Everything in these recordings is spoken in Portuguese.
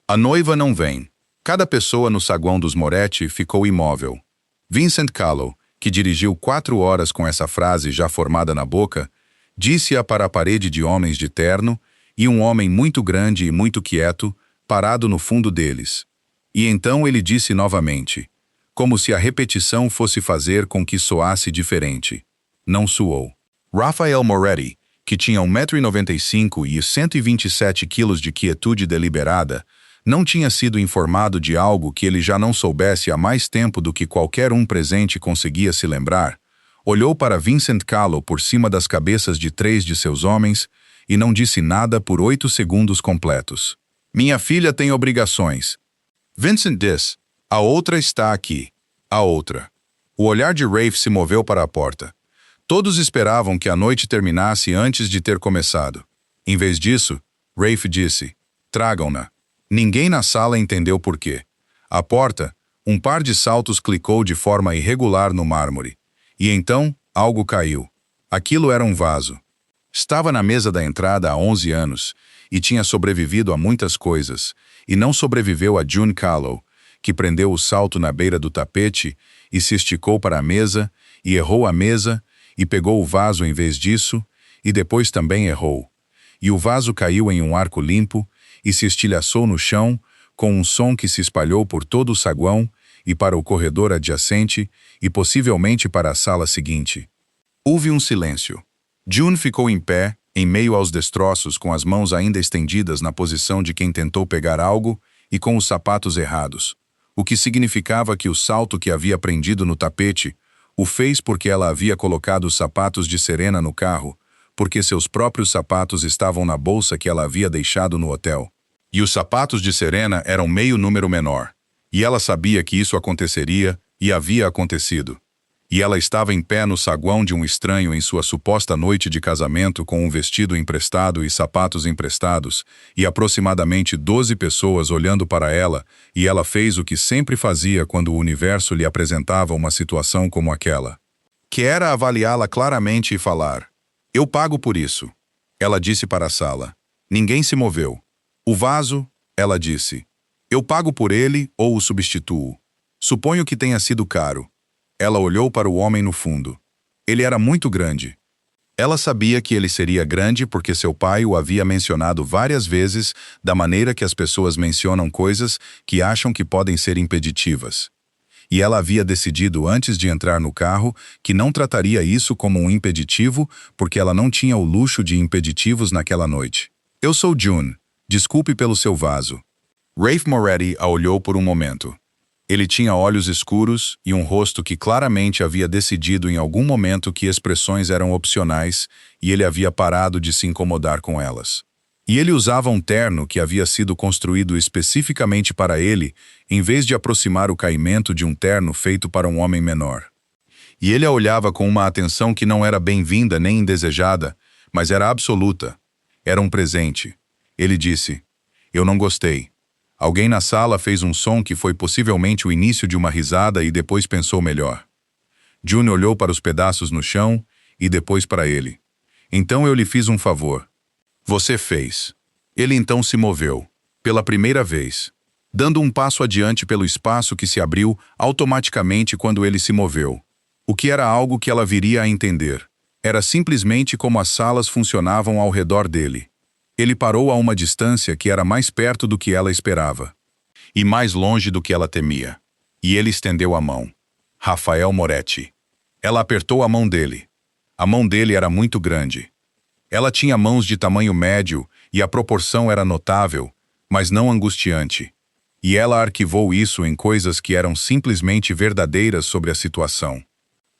A noiva não vem. Cada pessoa no saguão dos Moretti ficou imóvel. Vincent Callow, que dirigiu 4 horas com essa frase já formada na boca, disse-a para a parede de homens de terno e um homem muito grande e muito quieto, parado no fundo deles. E então ele disse novamente, como se a repetição fosse fazer com que soasse diferente. Não soou. Raphael Moretti, que tinha 1,95 m e 127 quilos de quietude deliberada, não tinha sido informado de algo que ele já não soubesse há mais tempo do que qualquer um presente conseguia se lembrar, olhou para Vincent Callow por cima das cabeças de 3 de seus homens e não disse nada por 8 segundos completos. Minha filha tem obrigações. Vincent disse, a outra está aqui. A outra. O olhar de Rafe se moveu para a porta. Todos esperavam que a noite terminasse antes de ter começado. Em vez disso, Rafe disse, tragam-na. Ninguém na sala entendeu por quê. À porta, um par de saltos clicou de forma irregular no mármore. E então, algo caiu. Aquilo era um vaso. Estava na mesa da entrada há 11 anos e tinha sobrevivido a muitas coisas, e não sobreviveu a June Callow, que prendeu o salto na beira do tapete e se esticou para a mesa, e errou a mesa, e pegou o vaso em vez disso, e depois também errou. E o vaso caiu em um arco limpo, e se estilhaçou no chão, com um som que se espalhou por todo o saguão e para o corredor adjacente e possivelmente para a sala seguinte. Houve um silêncio. June ficou em pé, em meio aos destroços, com as mãos ainda estendidas na posição de quem tentou pegar algo e com os sapatos errados, o que significava que o salto que havia prendido no tapete o fez porque ela havia colocado os sapatos de Serena no carro, porque seus próprios sapatos estavam na bolsa que ela havia deixado no hotel. E os sapatos de Serena eram meio número menor. E ela sabia que isso aconteceria e havia acontecido. E ela estava em pé no saguão de um estranho em sua suposta noite de casamento com um vestido emprestado e sapatos emprestados, e aproximadamente 12 pessoas olhando para ela, e ela fez o que sempre fazia quando o universo lhe apresentava uma situação como aquela. Que era avaliá-la claramente e falar, eu pago por isso. Ela disse para a sala. Ninguém se moveu. O vaso, ela disse. Eu pago por ele ou o substituo. Suponho que tenha sido caro. Ela olhou para o homem no fundo. Ele era muito grande. Ela sabia que ele seria grande porque seu pai o havia mencionado várias vezes da maneira que as pessoas mencionam coisas que acham que podem ser impeditivas. E ela havia decidido antes de entrar no carro que não trataria isso como um impeditivo porque ela não tinha o luxo de impeditivos naquela noite. Eu sou June. Desculpe pelo seu vaso. Rafe Moretti a olhou por um momento. Ele tinha olhos escuros e um rosto que claramente havia decidido em algum momento que expressões eram opcionais e ele havia parado de se incomodar com elas. E ele usava um terno que havia sido construído especificamente para ele, em vez de aproximar o caimento de um terno feito para um homem menor. E ele a olhava com uma atenção que não era bem-vinda nem indesejada, mas era absoluta. Era um presente. Ele disse, eu não gostei. Alguém na sala fez um som que foi possivelmente o início de uma risada e depois pensou melhor. June olhou para os pedaços no chão e depois para ele. Então eu lhe fiz um favor. Você fez. Ele então se moveu, pela primeira vez, dando um passo adiante pelo espaço que se abriu automaticamente quando ele se moveu. O que era algo que ela viria a entender. Era simplesmente como as salas funcionavam ao redor dele. Ele parou a uma distância que era mais perto do que ela esperava. E mais longe do que ela temia. E ele estendeu a mão. Raphael Moretti. Ela apertou a mão dele. A mão dele era muito grande. Ela tinha mãos de tamanho médio e a proporção era notável, mas não angustiante. E ela arquivou isso em coisas que eram simplesmente verdadeiras sobre a situação.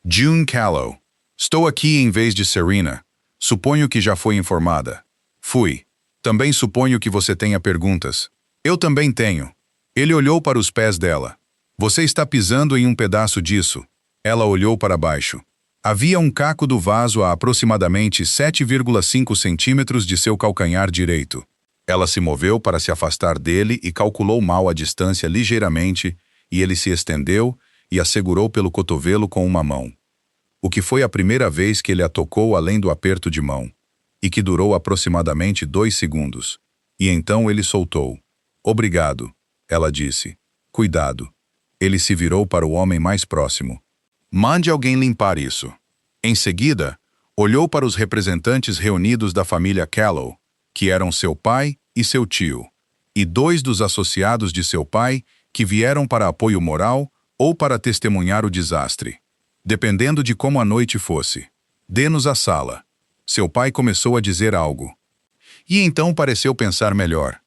June Callow. Estou aqui em vez de Serena. Suponho que já foi informada. Fui. Também suponho que você tenha perguntas. Eu também tenho. Ele olhou para os pés dela. Você está pisando em um pedaço disso. Ela olhou para baixo. Havia um caco do vaso a aproximadamente 7,5 centímetros de seu calcanhar direito. Ela se moveu para se afastar dele e calculou mal a distância ligeiramente, e ele se estendeu e a segurou pelo cotovelo com uma mão. O que foi a primeira vez que ele a tocou além do aperto de mão. E que durou aproximadamente 2 segundos. E então ele soltou. Obrigado, ela disse. Cuidado. Ele se virou para o homem mais próximo. Mande alguém limpar isso. Em seguida, olhou para os representantes reunidos da família Callow, que eram seu pai e seu tio, e 2 dos associados de seu pai que vieram para apoio moral ou para testemunhar o desastre. Dependendo de como a noite fosse. Dê-nos a sala. Seu pai começou a dizer algo. E então pareceu pensar melhor.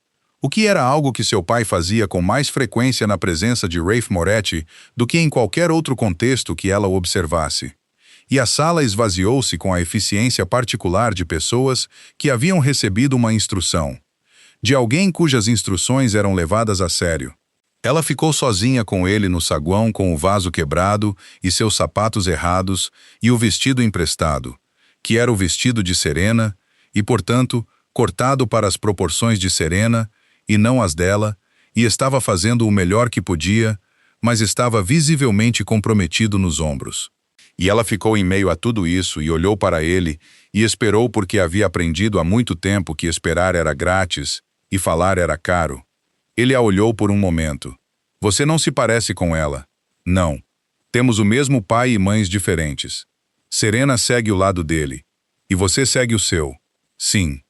O que era algo que seu pai fazia com mais frequência na presença de Rafe Moretti do que em qualquer outro contexto que ela observasse. E a sala esvaziou-se com a eficiência particular de pessoas que haviam recebido uma instrução. De alguém cujas instruções eram levadas a sério. Ela ficou sozinha com ele no saguão com o vaso quebrado e seus sapatos errados e o vestido emprestado, que era o vestido de Serena, e, portanto, cortado para as proporções de Serena, e não as dela, e estava fazendo o melhor que podia, mas estava visivelmente comprometido nos ombros. E ela ficou em meio a tudo isso e olhou para ele e esperou porque havia aprendido há muito tempo que esperar era grátis e falar era caro. Ele a olhou por um momento. Você não se parece com ela. Não. Temos o mesmo pai e mães diferentes. Serena segue o lado dele. E você segue o seu. Sim.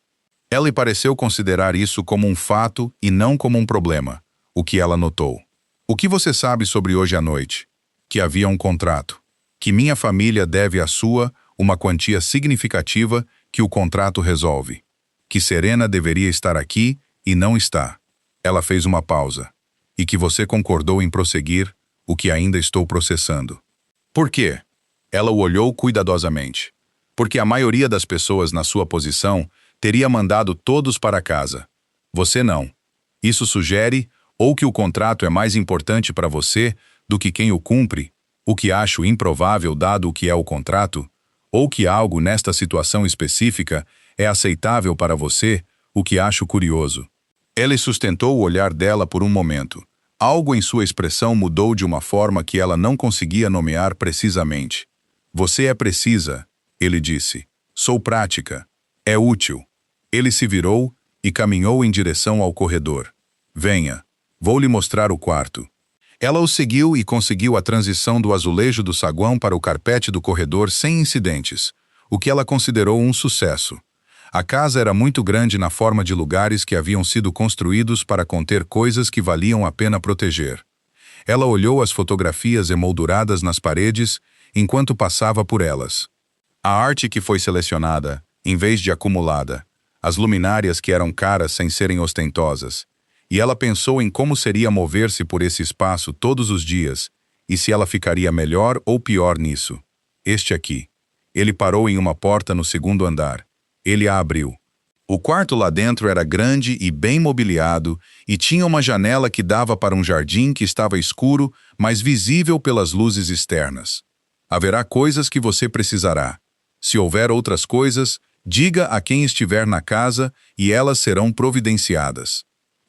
Ela lhe pareceu considerar isso como um fato e não como um problema, o que ela notou. O que você sabe sobre hoje à noite? Que havia um contrato. Que minha família deve à sua uma quantia significativa que o contrato resolve. Que Serena deveria estar aqui e não está. Ela fez uma pausa. E que você concordou em prosseguir, o que ainda estou processando. Por quê? Ela o olhou cuidadosamente. Porque a maioria das pessoas na sua posição teria mandado todos para casa. Você não. Isso sugere ou que o contrato é mais importante para você do que quem o cumpre, o que acho improvável dado o que é o contrato, ou que algo nesta situação específica é aceitável para você, o que acho curioso. Ele sustentou o olhar dela por um momento. Algo em sua expressão mudou de uma forma que ela não conseguia nomear precisamente. Você é precisa, ele disse. Sou prática. É útil. Ele se virou e caminhou em direção ao corredor. Venha, vou lhe mostrar o quarto. Ela o seguiu e conseguiu a transição do azulejo do saguão para o carpete do corredor sem incidentes, o que ela considerou um sucesso. A casa era muito grande na forma de lugares que haviam sido construídos para conter coisas que valiam a pena proteger. Ela olhou as fotografias emolduradas nas paredes enquanto passava por elas. A arte que foi selecionada, em vez de acumulada, as luminárias que eram caras sem serem ostentosas, e ela pensou em como seria mover-se por esse espaço todos os dias, e se ela ficaria melhor ou pior nisso. Este aqui. Ele parou em uma porta no segundo andar. Ele a abriu. O quarto lá dentro era grande e bem mobiliado e tinha uma janela que dava para um jardim que estava escuro, mas visível pelas luzes externas. Haverá coisas que você precisará. Se houver outras coisas, diga a quem estiver na casa e elas serão providenciadas.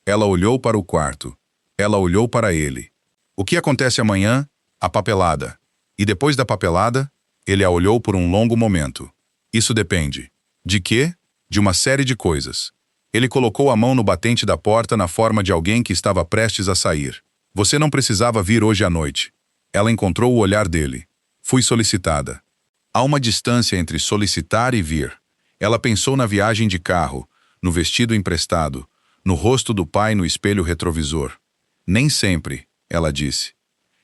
Ela olhou para o quarto. Ela olhou para ele. O que acontece amanhã? A papelada. E depois da papelada, ele a olhou por um longo momento. Isso depende. De quê? De uma série de coisas. Ele colocou a mão no batente da porta na forma de alguém que estava prestes a sair. Você não precisava vir hoje à noite. Ela encontrou o olhar dele. Fui solicitada. Há uma distância entre solicitar e vir. Ela pensou na viagem de carro, no vestido emprestado, no rosto do pai no espelho retrovisor. Nem sempre, ela disse.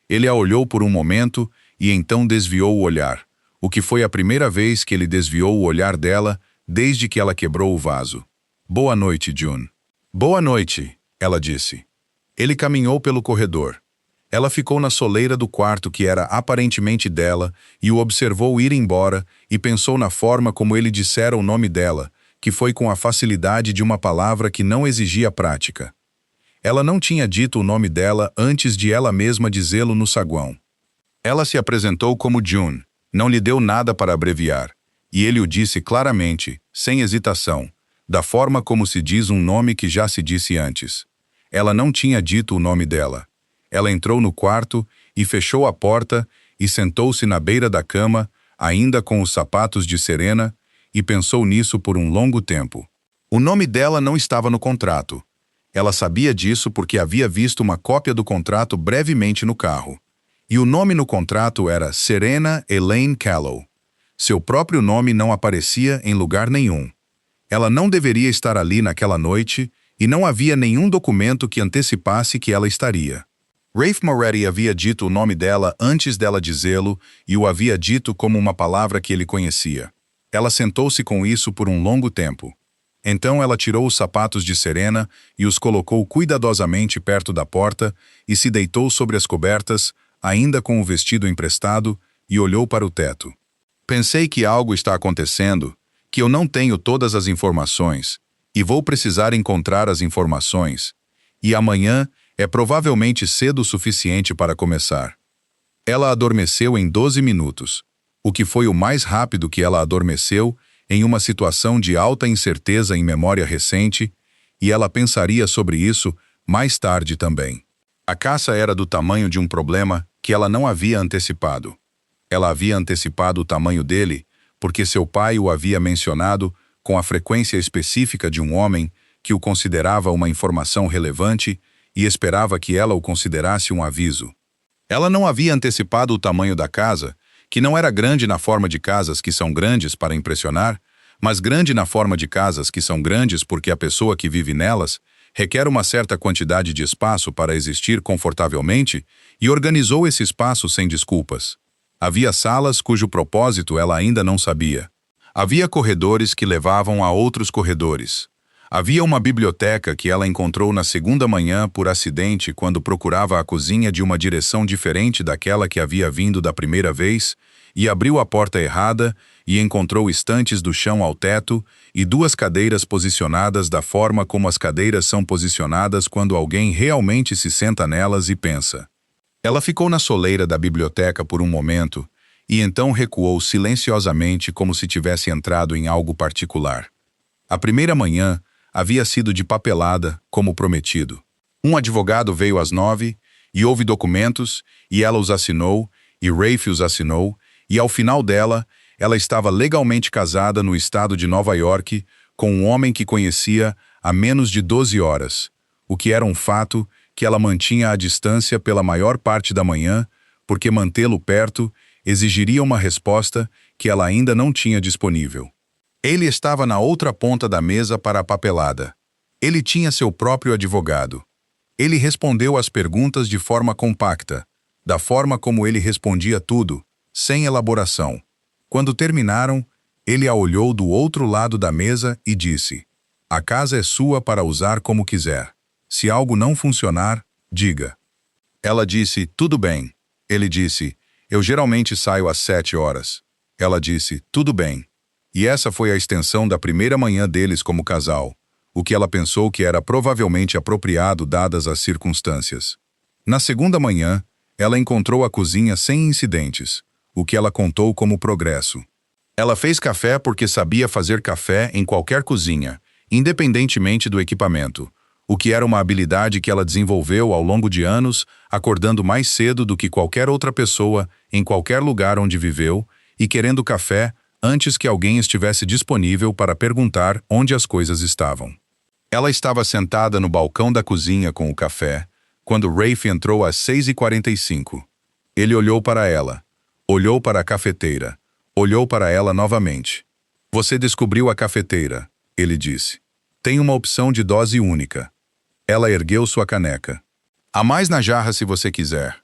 Ele a olhou por um momento e então desviou o olhar, o que foi a primeira vez que ele desviou o olhar dela desde que ela quebrou o vaso. Boa noite, June. Boa noite, ela disse. Ele caminhou pelo corredor. Ela ficou na soleira do quarto que era aparentemente dela e o observou ir embora e pensou na forma como ele dissera o nome dela, que foi com a facilidade de uma palavra que não exigia prática. Ela não tinha dito o nome dela antes de ela mesma dizê-lo no saguão. Ela se apresentou como June, não lhe deu nada para abreviar, e ele o disse claramente, sem hesitação, da forma como se diz um nome que já se disse antes. Ela não tinha dito o nome dela. Ela entrou no quarto e fechou a porta e sentou-se na beira da cama, ainda com os sapatos de Serena, e pensou nisso por um longo tempo. O nome dela não estava no contrato. Ela sabia disso porque havia visto uma cópia do contrato brevemente no carro. E o nome no contrato era Serena Elaine Callow. Seu próprio nome não aparecia em lugar nenhum. Ela não deveria estar ali naquela noite e não havia nenhum documento que antecipasse que ela estaria. Rafe Moretti havia dito o nome dela antes dela dizê-lo e o havia dito como uma palavra que ele conhecia. Ela sentou-se com isso por um longo tempo. Então ela tirou os sapatos de Serena e os colocou cuidadosamente perto da porta e se deitou sobre as cobertas, ainda com o vestido emprestado, e olhou para o teto. Pensei que algo está acontecendo, que eu não tenho todas as informações, e vou precisar encontrar as informações. E amanhã é provavelmente cedo o suficiente para começar. Ela adormeceu em 12 minutos, o que foi o mais rápido que ela adormeceu em uma situação de alta incerteza em memória recente, e ela pensaria sobre isso mais tarde também. A caça era do tamanho de um problema que ela não havia antecipado. Ela havia antecipado o tamanho dele porque seu pai o havia mencionado com a frequência específica de um homem que o considerava uma informação relevante e esperava que ela o considerasse um aviso. Ela não havia antecipado o tamanho da casa, que não era grande na forma de casas que são grandes para impressionar, mas grande na forma de casas que são grandes porque a pessoa que vive nelas requer uma certa quantidade de espaço para existir confortavelmente e organizou esse espaço sem desculpas. Havia salas cujo propósito ela ainda não sabia. Havia corredores que levavam a outros corredores. Havia uma biblioteca que ela encontrou na segunda manhã por acidente quando procurava a cozinha de uma direção diferente daquela que havia vindo da primeira vez, e abriu a porta errada e encontrou estantes do chão ao teto e duas cadeiras posicionadas da forma como as cadeiras são posicionadas quando alguém realmente se senta nelas e pensa. Ela ficou na soleira da biblioteca por um momento e então recuou silenciosamente como se tivesse entrado em algo particular. A primeira manhã havia sido de papelada, como prometido. Um advogado veio às 9 e houve documentos, e ela os assinou, e Rafe os assinou, e ao final dela, ela estava legalmente casada no estado de Nova York com um homem que conhecia há menos de 12 horas, o que era um fato que ela mantinha à distância pela maior parte da manhã, porque mantê-lo perto exigiria uma resposta que ela ainda não tinha disponível. Ele estava na outra ponta da mesa para a papelada. Ele tinha seu próprio advogado. Ele respondeu às perguntas de forma compacta, da forma como ele respondia tudo, sem elaboração. Quando terminaram, ele a olhou do outro lado da mesa e disse: "A casa é sua para usar como quiser. Se algo não funcionar, diga." Ela disse: "Tudo bem." Ele disse: "Eu geralmente saio às 7 horas." Ela disse: "Tudo bem." E essa foi a extensão da primeira manhã deles como casal, o que ela pensou que era provavelmente apropriado dadas as circunstâncias. Na segunda manhã, ela encontrou a cozinha sem incidentes, o que ela contou como progresso. Ela fez café porque sabia fazer café em qualquer cozinha, independentemente do equipamento, o que era uma habilidade que ela desenvolveu ao longo de anos, acordando mais cedo do que qualquer outra pessoa em qualquer lugar onde viveu e querendo café antes que alguém estivesse disponível para perguntar onde as coisas estavam. Ela estava sentada no balcão da cozinha com o café, quando Rafe entrou às 6h45. Ele olhou para ela, olhou para a cafeteira, olhou para ela novamente. "Você descobriu a cafeteira", ele disse. "Tem uma opção de dose única." Ela ergueu sua caneca. "Há mais na jarra se você quiser."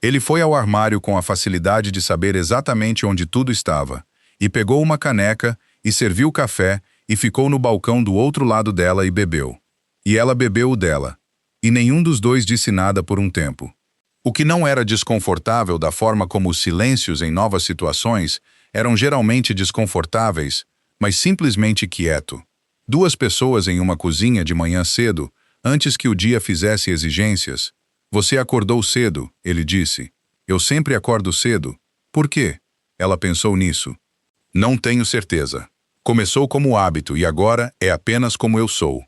Ele foi ao armário com a facilidade de saber exatamente onde tudo estava, e pegou uma caneca, e serviu café, e ficou no balcão do outro lado dela e bebeu. E ela bebeu o dela. E nenhum dos dois disse nada por um tempo. O que não era desconfortável da forma como os silêncios em novas situações eram geralmente desconfortáveis, mas simplesmente quieto. Duas pessoas em uma cozinha de manhã cedo, antes que o dia fizesse exigências. "Você acordou cedo", ele disse. "Eu sempre acordo cedo." "Por quê?" Ela pensou nisso. "Não tenho certeza. Começou como hábito e agora é apenas como eu sou."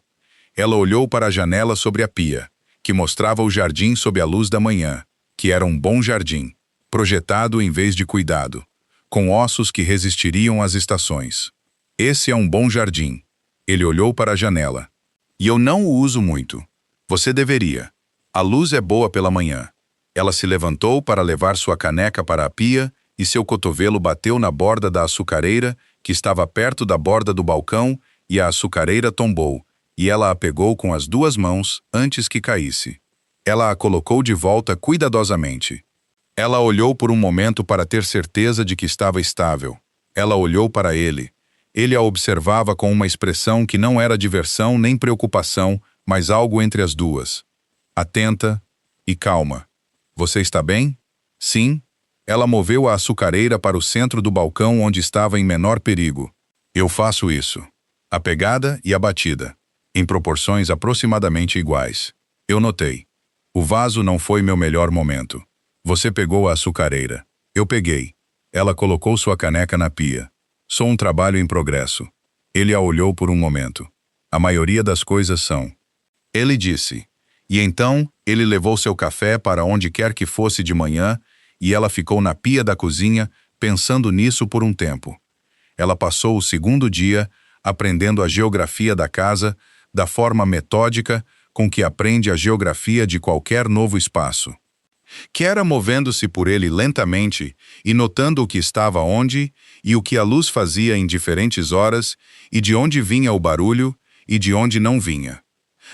Ela olhou para a janela sobre a pia, que mostrava o jardim sob a luz da manhã, que era um bom jardim, projetado em vez de cuidado, com ossos que resistiriam às estações. "Esse é um bom jardim." Ele olhou para a janela. "E eu não o uso muito." Você deveria. A luz é boa pela manhã. Ela se levantou para levar sua caneca para a pia e seu cotovelo bateu na borda da açucareira, que estava perto da borda do balcão, e a açucareira tombou, e ela a pegou com as duas mãos antes que caísse. Ela a colocou de volta cuidadosamente. Ela olhou por um momento para ter certeza de que estava estável. Ela olhou para ele. Ele a observava com uma expressão que não era diversão nem preocupação, mas algo entre as duas. Atenta e calma. Você está bem? Sim. Ela moveu a açucareira para o centro do balcão onde estava em menor perigo. Eu faço isso. A pegada e a batida. Em proporções aproximadamente iguais. Eu notei. O vaso não foi meu melhor momento. Você pegou a açucareira. Eu peguei. Ela colocou sua caneca na pia. Sou um trabalho em progresso. Ele a olhou por um momento. A maioria das coisas são. Ele disse. E então, ele levou seu café para onde quer que fosse de manhã, e ela ficou na pia da cozinha, pensando nisso por um tempo. Ela passou o segundo dia aprendendo a geografia da casa da forma metódica com que aprende a geografia de qualquer novo espaço. Que era movendo-se por ele lentamente e notando o que estava onde e o que a luz fazia em diferentes horas e de onde vinha o barulho e de onde não vinha.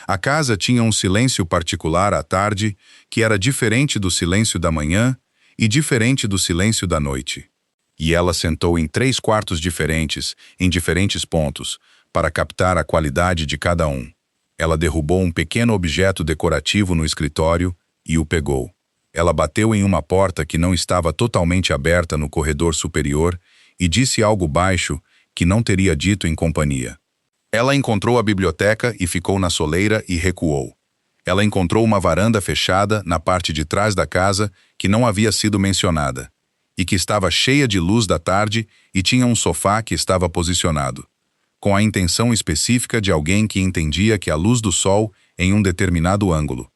A casa tinha um silêncio particular à tarde que era diferente do silêncio da manhã e diferente do silêncio da noite. E ela sentou em 3 quartos diferentes, em diferentes pontos, para captar a qualidade de cada um. Ela derrubou um pequeno objeto decorativo no escritório e o pegou. Ela bateu em uma porta que não estava totalmente aberta no corredor superior e disse algo baixo que não teria dito em companhia. Ela encontrou a biblioteca e ficou na soleira e recuou. Ela encontrou uma varanda fechada na parte de trás da casa que não havia sido mencionada, e que estava cheia de luz da tarde e tinha um sofá que estava posicionado, com a intenção específica de alguém que entendia que a luz do sol em um determinado ângulo.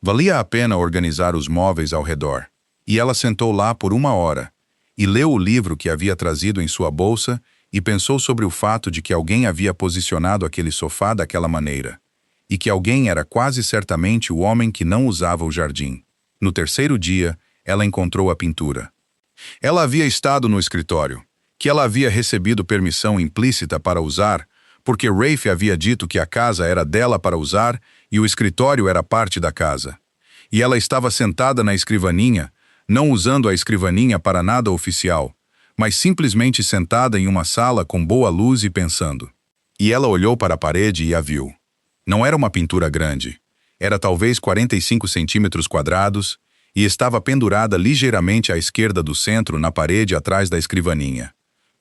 Valia a pena organizar os móveis ao redor, e ela sentou lá por 1 hora, e leu o livro que havia trazido em sua bolsa e pensou sobre o fato de que alguém havia posicionado aquele sofá daquela maneira, e que alguém era quase certamente o homem que não usava o jardim. No terceiro dia, ela encontrou a pintura. Ela havia estado no escritório, que ela havia recebido permissão implícita para usar, porque Rafe havia dito que a casa era dela para usar e o escritório era parte da casa. E ela estava sentada na escrivaninha, não usando a escrivaninha para nada oficial, mas simplesmente sentada em uma sala com boa luz e pensando. E ela olhou para a parede e a viu. Não era uma pintura grande. Era talvez 45 centímetros quadrados e estava pendurada ligeiramente à esquerda do centro na parede atrás da escrivaninha,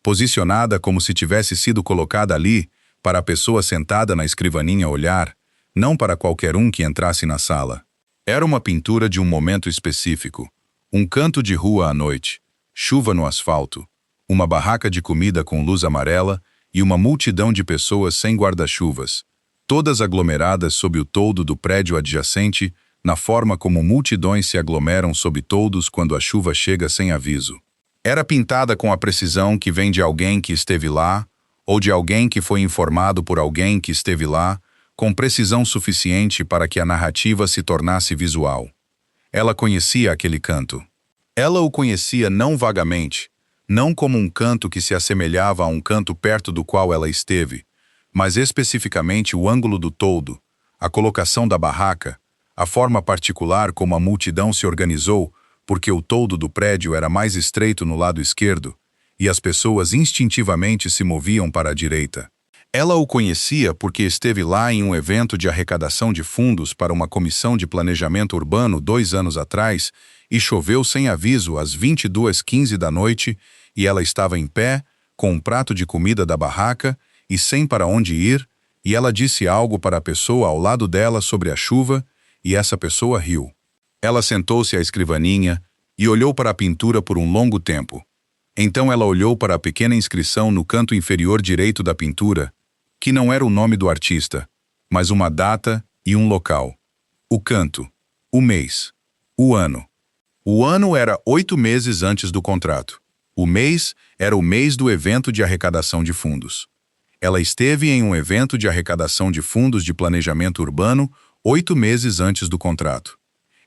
posicionada como se tivesse sido colocada ali para a pessoa sentada na escrivaninha olhar, não para qualquer um que entrasse na sala. Era uma pintura de um momento específico, um canto de rua à noite, chuva no asfalto, uma barraca de comida com luz amarela e uma multidão de pessoas sem guarda-chuvas, todas aglomeradas sob o toldo do prédio adjacente, na forma como multidões se aglomeram sob toldos quando a chuva chega sem aviso. Era pintada com a precisão que vem de alguém que esteve lá, ou de alguém que foi informado por alguém que esteve lá, com precisão suficiente para que a narrativa se tornasse visual. Ela conhecia aquele canto. Ela o conhecia não vagamente, não como um canto que se assemelhava a um canto perto do qual ela esteve, mas especificamente o ângulo do toldo, a colocação da barraca, a forma particular como a multidão se organizou, porque o toldo do prédio era mais estreito no lado esquerdo, e as pessoas instintivamente se moviam para a direita. Ela o conhecia porque esteve lá em um evento de arrecadação de fundos para uma comissão de planejamento urbano 2 anos atrás, e choveu sem aviso às 22h15 da noite, e ela estava em pé, com um prato de comida da barraca, e sem para onde ir, e ela disse algo para a pessoa ao lado dela sobre a chuva, e essa pessoa riu. Ela sentou-se à escrivaninha e olhou para a pintura por um longo tempo. Então ela olhou para a pequena inscrição no canto inferior direito da pintura, que não era o nome do artista, mas uma data e um local. O canto, o mês, o ano. O ano era 8 meses antes do contrato. O mês era o mês do evento de arrecadação de fundos. Ela esteve em um evento de arrecadação de fundos de planejamento urbano 8 meses antes do contrato.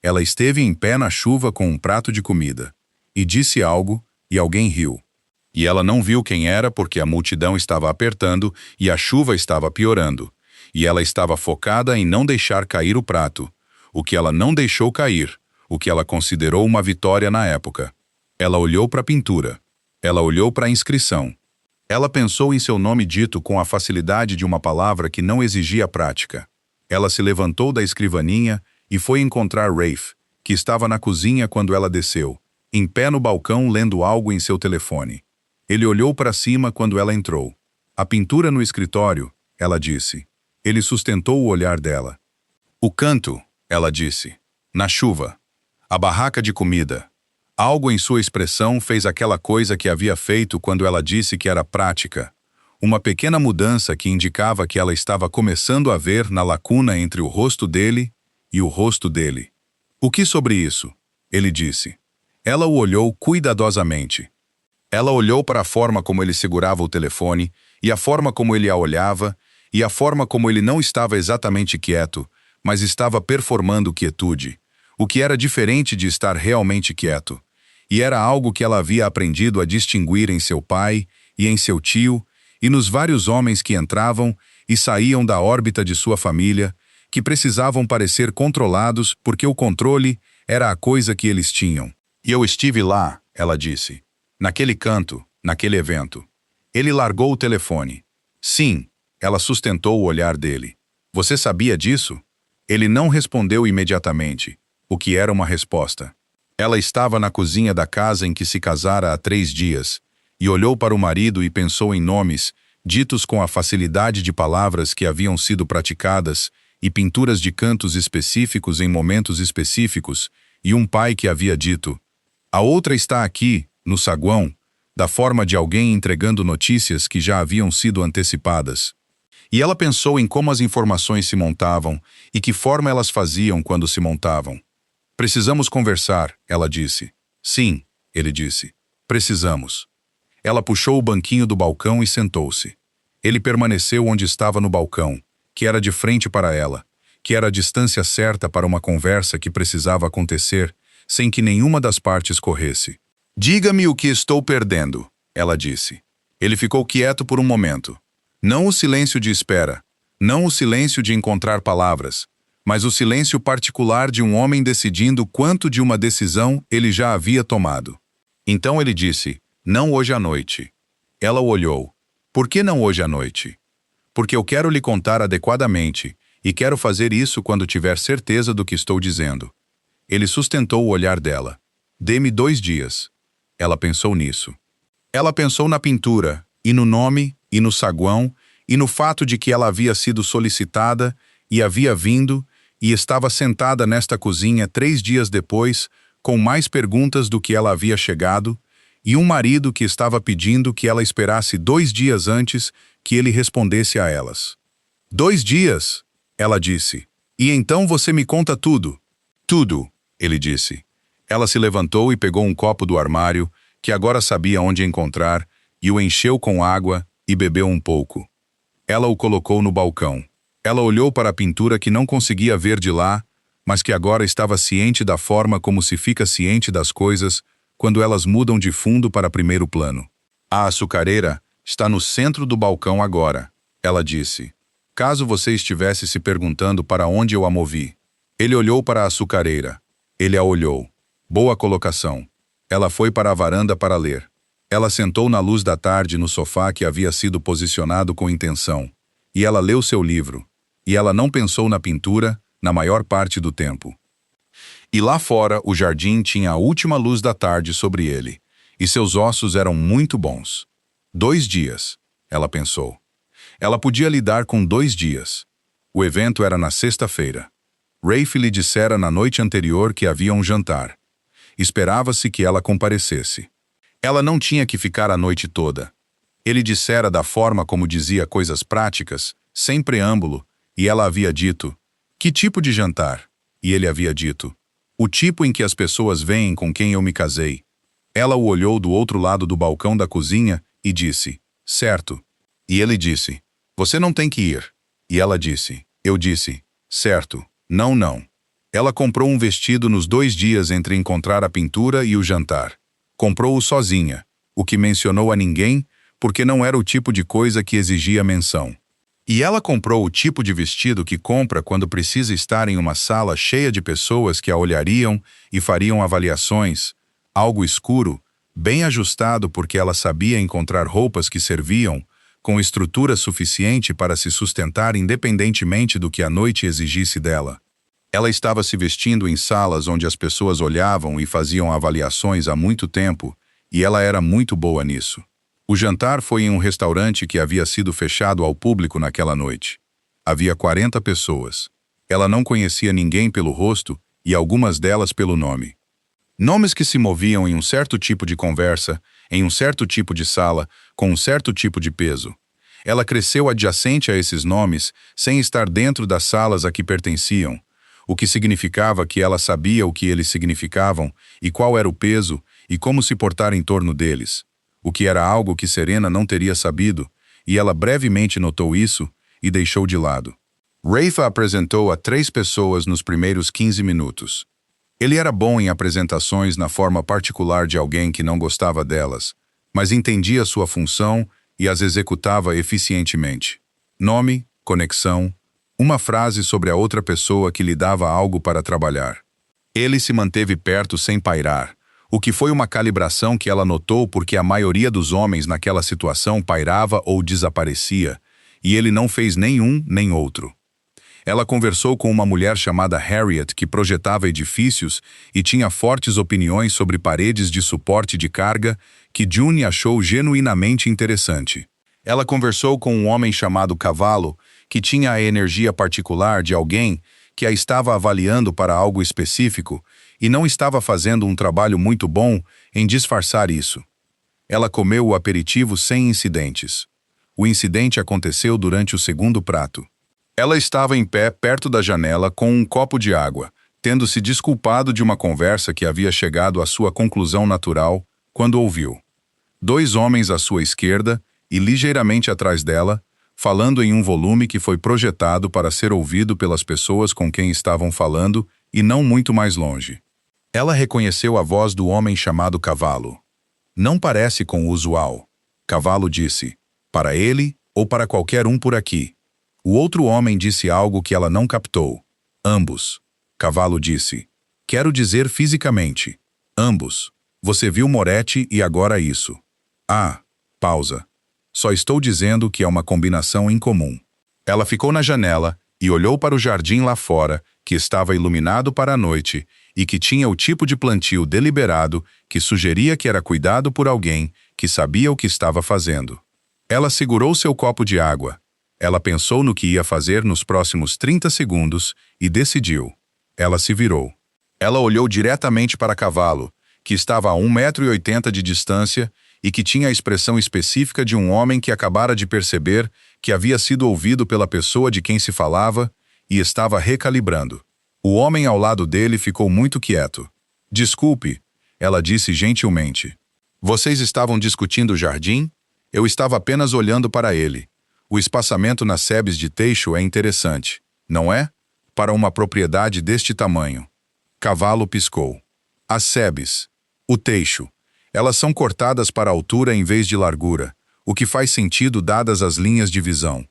Ela esteve em pé na chuva com um prato de comida. E disse algo, e alguém riu. E ela não viu quem era porque a multidão estava apertando e a chuva estava piorando. E ela estava focada em não deixar cair o prato, o que ela não deixou cair, o que ela considerou uma vitória na época. Ela olhou para a pintura. Ela olhou para a inscrição. Ela pensou em seu nome dito com a facilidade de uma palavra que não exigia prática. Ela se levantou da escrivaninha e foi encontrar Rafe, que estava na cozinha quando ela desceu, em pé no balcão lendo algo em seu telefone. Ele olhou para cima quando ela entrou. A pintura no escritório, ela disse. Ele sustentou o olhar dela. O canto, ela disse. Na chuva. A barraca de comida. Algo em sua expressão fez aquela coisa que havia feito quando ela disse que era prática. Uma pequena mudança que indicava que ela estava começando a ver na lacuna entre o rosto dele e o rosto dele. O que sobre isso? Ele disse. Ela o olhou cuidadosamente. Ela olhou para a forma como ele segurava o telefone, e a forma como ele a olhava, e a forma como ele não estava exatamente quieto, mas estava performando quietude, o que era diferente de estar realmente quieto. E era algo que ela havia aprendido a distinguir em seu pai e em seu tio, e nos vários homens que entravam e saíam da órbita de sua família, que precisavam parecer controlados porque o controle era a coisa que eles tinham. E eu estive lá, ela disse. Naquele canto, naquele evento. Ele largou o telefone. Sim, ela sustentou o olhar dele. Você sabia disso? Ele não respondeu imediatamente, o que era uma resposta. Ela estava na cozinha da casa em que se casara há 3 dias, e olhou para o marido e pensou em nomes, ditos com a facilidade de palavras que haviam sido praticadas, e pinturas de cantos específicos em momentos específicos, e um pai que havia dito: a outra está aqui, no saguão, da forma de alguém entregando notícias que já haviam sido antecipadas. E ela pensou em como as informações se montavam e que forma elas faziam quando se montavam. Precisamos conversar, ela disse. Sim, ele disse. Precisamos. Ela puxou o banquinho do balcão e sentou-se. Ele permaneceu onde estava no balcão, que era de frente para ela, que era a distância certa para uma conversa que precisava acontecer, sem que nenhuma das partes corresse. Diga-me o que estou perdendo, ela disse. Ele ficou quieto por um momento. Não o silêncio de espera, não o silêncio de encontrar palavras, mas o silêncio particular de um homem decidindo quanto de uma decisão ele já havia tomado. Então ele disse, não hoje à noite. Ela o olhou. Por que não hoje à noite? Porque eu quero lhe contar adequadamente, e quero fazer isso quando tiver certeza do que estou dizendo. Ele sustentou o olhar dela. Dê-me 2 dias. Ela pensou nisso. Ela pensou na pintura, e no nome, e no saguão, e no fato de que ela havia sido solicitada, e havia vindo, e estava sentada nesta cozinha 3 dias depois, com mais perguntas do que ela havia chegado, e um marido que estava pedindo que ela esperasse 2 dias antes que ele respondesse a elas. 2 dias, ela disse. E então você me conta tudo. Tudo, ele disse. Ela se levantou e pegou um copo do armário, que agora sabia onde encontrar, e o encheu com água e bebeu um pouco. Ela o colocou no balcão. Ela olhou para a pintura que não conseguia ver de lá, mas que agora estava ciente da forma como se fica ciente das coisas quando elas mudam de fundo para primeiro plano. A açucareira está no centro do balcão agora, ela disse. Caso você estivesse se perguntando para onde eu a movi. Ele olhou para a açucareira. Ele a olhou. Boa colocação. Ela foi para a varanda para ler. Ela sentou na luz da tarde no sofá que havia sido posicionado com intenção. E ela leu seu livro. E ela não pensou na pintura, na maior parte do tempo. E lá fora, o jardim tinha a última luz da tarde sobre ele. E seus ossos eram muito bons. 2 dias, ela pensou. Ela podia lidar com 2 dias. O evento era na sexta-feira. Rafe lhe dissera na noite anterior que havia um jantar. Esperava-se que ela comparecesse. Ela não tinha que ficar a noite toda. Ele dissera da forma como dizia coisas práticas, sem preâmbulo, e ela havia dito, que tipo de jantar? E ele havia dito, o tipo em que as pessoas veem com quem eu me casei. Ela o olhou do outro lado do balcão da cozinha e disse, certo. E ele disse, você não tem que ir. E ela disse, eu disse, certo. Não, não. Ela comprou um vestido nos 2 dias entre encontrar a pintura e o jantar. Comprou-o sozinha, o que mencionou a ninguém, porque não era o tipo de coisa que exigia menção. E ela comprou o tipo de vestido que compra quando precisa estar em uma sala cheia de pessoas que a olhariam e fariam avaliações, algo escuro, bem ajustado porque ela sabia encontrar roupas que serviam, com estrutura suficiente para se sustentar independentemente do que a noite exigisse dela. Ela estava se vestindo em salas onde as pessoas olhavam e faziam avaliações há muito tempo, e ela era muito boa nisso. O jantar foi em um restaurante que havia sido fechado ao público naquela noite. Havia 40 pessoas. Ela não conhecia ninguém pelo rosto e algumas delas pelo nome. Nomes que se moviam em um certo tipo de conversa, em um certo tipo de sala, com um certo tipo de peso. Ela cresceu adjacente a esses nomes, sem estar dentro das salas a que pertenciam, o que significava que ela sabia o que eles significavam e qual era o peso e como se portar em torno deles, o que era algo que Serena não teria sabido, e ela brevemente notou isso e deixou de lado. Rafe a apresentou a 3 pessoas nos primeiros 15 minutos. Ele era bom em apresentações na forma particular de alguém que não gostava delas, mas entendia sua função e as executava eficientemente. Nome, conexão, uma frase sobre a outra pessoa que lhe dava algo para trabalhar. Ele se manteve perto sem pairar, o que foi uma calibração que ela notou porque a maioria dos homens naquela situação pairava ou desaparecia, e ele não fez nenhum nem outro. Ela conversou com uma mulher chamada Harriet que projetava edifícios e tinha fortes opiniões sobre paredes de suporte de carga que June achou genuinamente interessante. Ela conversou com um homem chamado Cavalo que tinha a energia particular de alguém que a estava avaliando para algo específico e não estava fazendo um trabalho muito bom em disfarçar isso. Ela comeu o aperitivo sem incidentes. O incidente aconteceu durante o segundo prato. Ela estava em pé perto da janela com um copo de água, tendo se desculpado de uma conversa que havia chegado à sua conclusão natural quando ouviu 2 homens à sua esquerda e ligeiramente atrás dela, falando em um volume que foi projetado para ser ouvido pelas pessoas com quem estavam falando e não muito mais longe. Ela reconheceu a voz do homem chamado Cavalo. Não parece com o usual. Cavalo disse, para ele ou para qualquer um por aqui. O outro homem disse algo que ela não captou. Ambos. Cavalo disse, quero dizer fisicamente. Ambos. Você viu Moretti e agora isso. Ah, pausa. Só estou dizendo que é uma combinação incomum. Ela ficou na janela e olhou para o jardim lá fora, que estava iluminado para a noite e que tinha o tipo de plantio deliberado que sugeria que era cuidado por alguém que sabia o que estava fazendo. Ela segurou seu copo de água. Ela pensou no que ia fazer nos próximos 30 segundos e decidiu. Ela se virou. Ela olhou diretamente para Cavalo, que estava a 1,80 m de distância e que tinha a expressão específica de um homem que acabara de perceber que havia sido ouvido pela pessoa de quem se falava e estava recalibrando. O homem ao lado dele ficou muito quieto. Desculpe, ela disse gentilmente. Vocês estavam discutindo o jardim? Eu estava apenas olhando para ele. O espaçamento nas sebes de teixo é interessante, não é? Para uma propriedade deste tamanho. Cavalo piscou. As sebes. O teixo. Elas são cortadas para altura em vez de largura, o que faz sentido dadas as linhas de visão.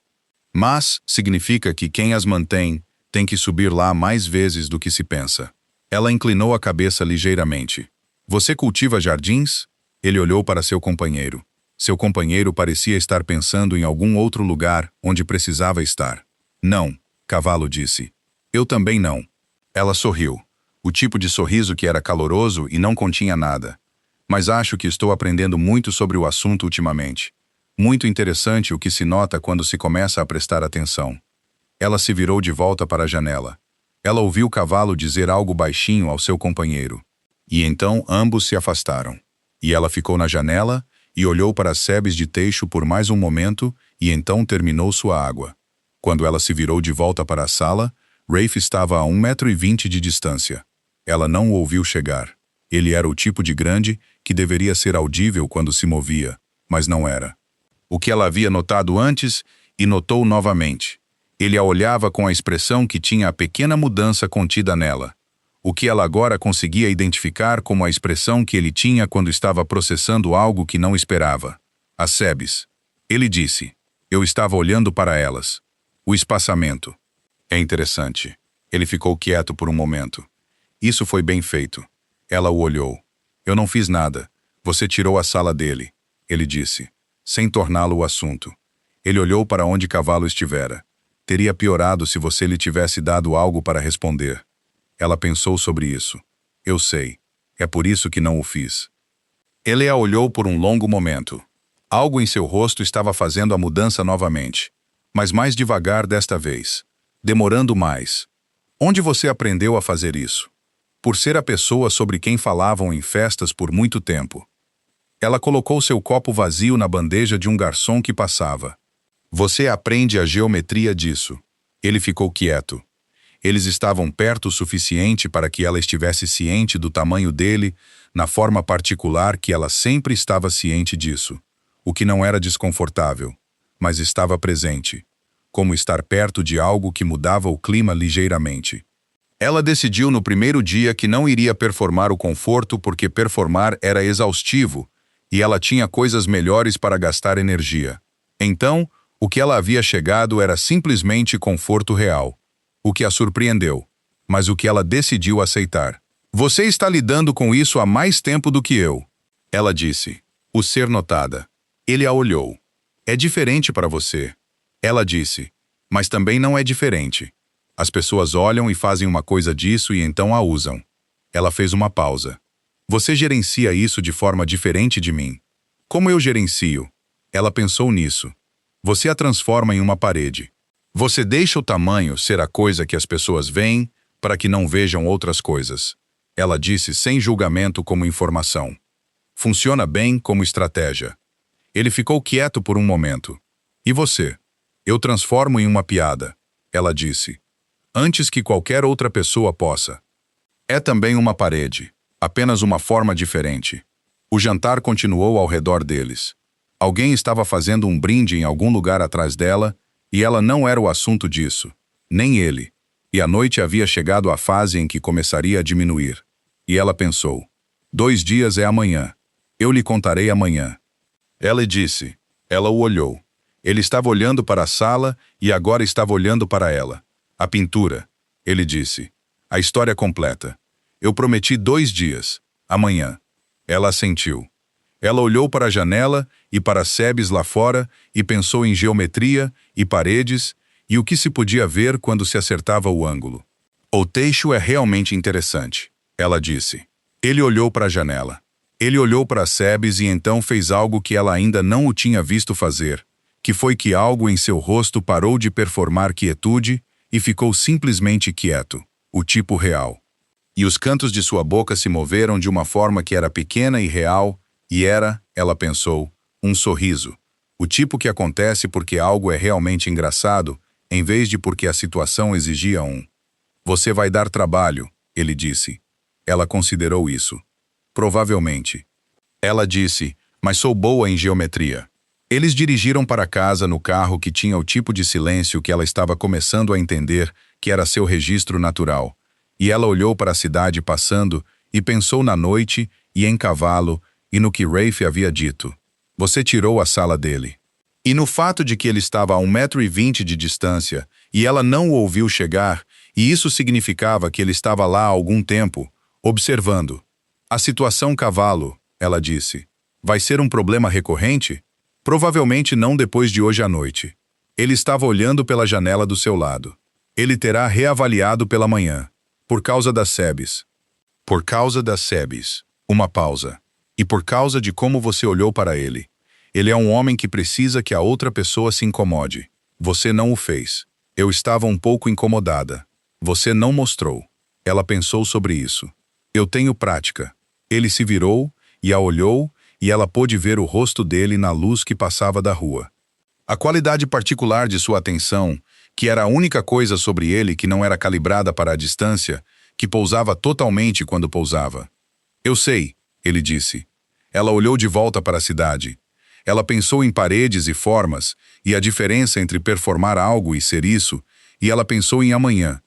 Mas significa que quem as mantém tem que subir lá mais vezes do que se pensa. Ela inclinou a cabeça ligeiramente. Você cultiva jardins? Ele olhou para seu companheiro. Seu companheiro parecia estar pensando em algum outro lugar onde precisava estar. Não, Cavalo disse. Eu também não. Ela sorriu. O tipo de sorriso que era caloroso e não continha nada. Mas acho que estou aprendendo muito sobre o assunto ultimamente. Muito interessante o que se nota quando se começa a prestar atenção. Ela se virou de volta para a janela. Ela ouviu o Cavalo dizer algo baixinho ao seu companheiro. E então ambos se afastaram. E ela ficou na janela e olhou para as sebes de teixo por mais um momento e então terminou sua água. Quando ela se virou de volta para a sala, Rafe estava a 1,20 m de distância. Ela não o ouviu chegar. Ele era o tipo de grande que deveria ser audível quando se movia, mas não era. O que ela havia notado antes e notou novamente. Ele a olhava com a expressão que tinha a pequena mudança contida nela, o que ela agora conseguia identificar como a expressão que ele tinha quando estava processando algo que não esperava. As sebes. Ele disse. Eu estava olhando para elas. O espaçamento. É interessante. Ele ficou quieto por um momento. Isso foi bem feito. Ela o olhou. Eu não fiz nada. Você tirou a sala dele, ele disse, sem torná-lo o assunto. Ele olhou para onde Cavalo estivera. Teria piorado se você lhe tivesse dado algo para responder. Ela pensou sobre isso. Eu sei. É por isso que não o fiz. Ele a olhou por um longo momento. Algo em seu rosto estava fazendo a mudança novamente. Mas mais devagar desta vez. Demorando mais. Onde você aprendeu a fazer isso? Por ser a pessoa sobre quem falavam em festas por muito tempo. Ela colocou seu copo vazio na bandeja de um garçom que passava. Você aprende a geometria disso. Ele ficou quieto. Eles estavam perto o suficiente para que ela estivesse ciente do tamanho dele, na forma particular que ela sempre estava ciente disso. O que não era desconfortável, mas estava presente. Como estar perto de algo que mudava o clima ligeiramente. Ela decidiu no primeiro dia que não iria performar o conforto porque performar era exaustivo e ela tinha coisas melhores para gastar energia. Então, o que ela havia chegado era simplesmente conforto real. O que a surpreendeu, mas o que ela decidiu aceitar. Você está lidando com isso há mais tempo do que eu, ela disse. O ser notada. Ele a olhou. É diferente para você. Ela disse, mas também não é diferente. As pessoas olham e fazem uma coisa disso e então a usam. Ela fez uma pausa. Você gerencia isso de forma diferente de mim. Como eu gerencio? Ela pensou nisso. Você a transforma em uma parede. Você deixa o tamanho ser a coisa que as pessoas veem para que não vejam outras coisas. Ela disse sem julgamento como informação. Funciona bem como estratégia. Ele ficou quieto por um momento. E você? Eu transformo em uma piada. Ela disse. Antes que qualquer outra pessoa possa. É também uma parede, apenas uma forma diferente. O jantar continuou ao redor deles. Alguém estava fazendo um brinde em algum lugar atrás dela, e ela não era o assunto disso, nem ele. E a noite havia chegado à fase em que começaria a diminuir. E ela pensou, 2 dias é amanhã. Eu lhe contarei amanhã. Ela disse. Ela o olhou. Ele estava olhando para a sala e agora estava olhando para ela. A pintura, ele disse. A história completa. Eu prometi 2 dias. Amanhã. Ela assentiu. Ela olhou para a janela e para as sebes lá fora e pensou em geometria e paredes e o que se podia ver quando se acertava o ângulo. O teixo é realmente interessante, ela disse. Ele olhou para a janela. Ele olhou para as sebes e então fez algo que ela ainda não o tinha visto fazer, que foi que algo em seu rosto parou de performar quietude e ficou simplesmente quieto, o tipo real. E os cantos de sua boca se moveram de uma forma que era pequena e real, e era, ela pensou, um sorriso. O tipo que acontece porque algo é realmente engraçado, em vez de porque a situação exigia um. Você vai dar trabalho, ele disse. Ela considerou isso. Provavelmente. Ela disse, mas sou boa em geometria. Eles dirigiram para casa no carro que tinha o tipo de silêncio que ela estava começando a entender que era seu registro natural. E ela olhou para a cidade passando e pensou na noite e em Cavalo e no que Rafe havia dito. Você tirou a sala dele. E no fato de que ele estava a 1,20 m de distância e ela não o ouviu chegar, e isso significava que ele estava lá há algum tempo, observando. A situação Cavalo, ela disse, vai ser um problema recorrente? Provavelmente não depois de hoje à noite. Ele estava olhando pela janela do seu lado. Ele terá reavaliado pela manhã. Por causa das sebes. Por causa das sebes. Uma pausa. E por causa de como você olhou para ele. Ele é um homem que precisa que a outra pessoa se incomode. Você não o fez. Eu estava um pouco incomodada. Você não mostrou. Ela pensou sobre isso. Eu tenho prática. Ele se virou e a olhou e ela pôde ver o rosto dele na luz que passava da rua. A qualidade particular de sua atenção, que era a única coisa sobre ele que não era calibrada para a distância, que pousava totalmente quando pousava. Eu sei, ele disse. Ela olhou de volta para a cidade. Ela pensou em paredes e formas, e a diferença entre performar algo e ser isso, e ela pensou em amanhã.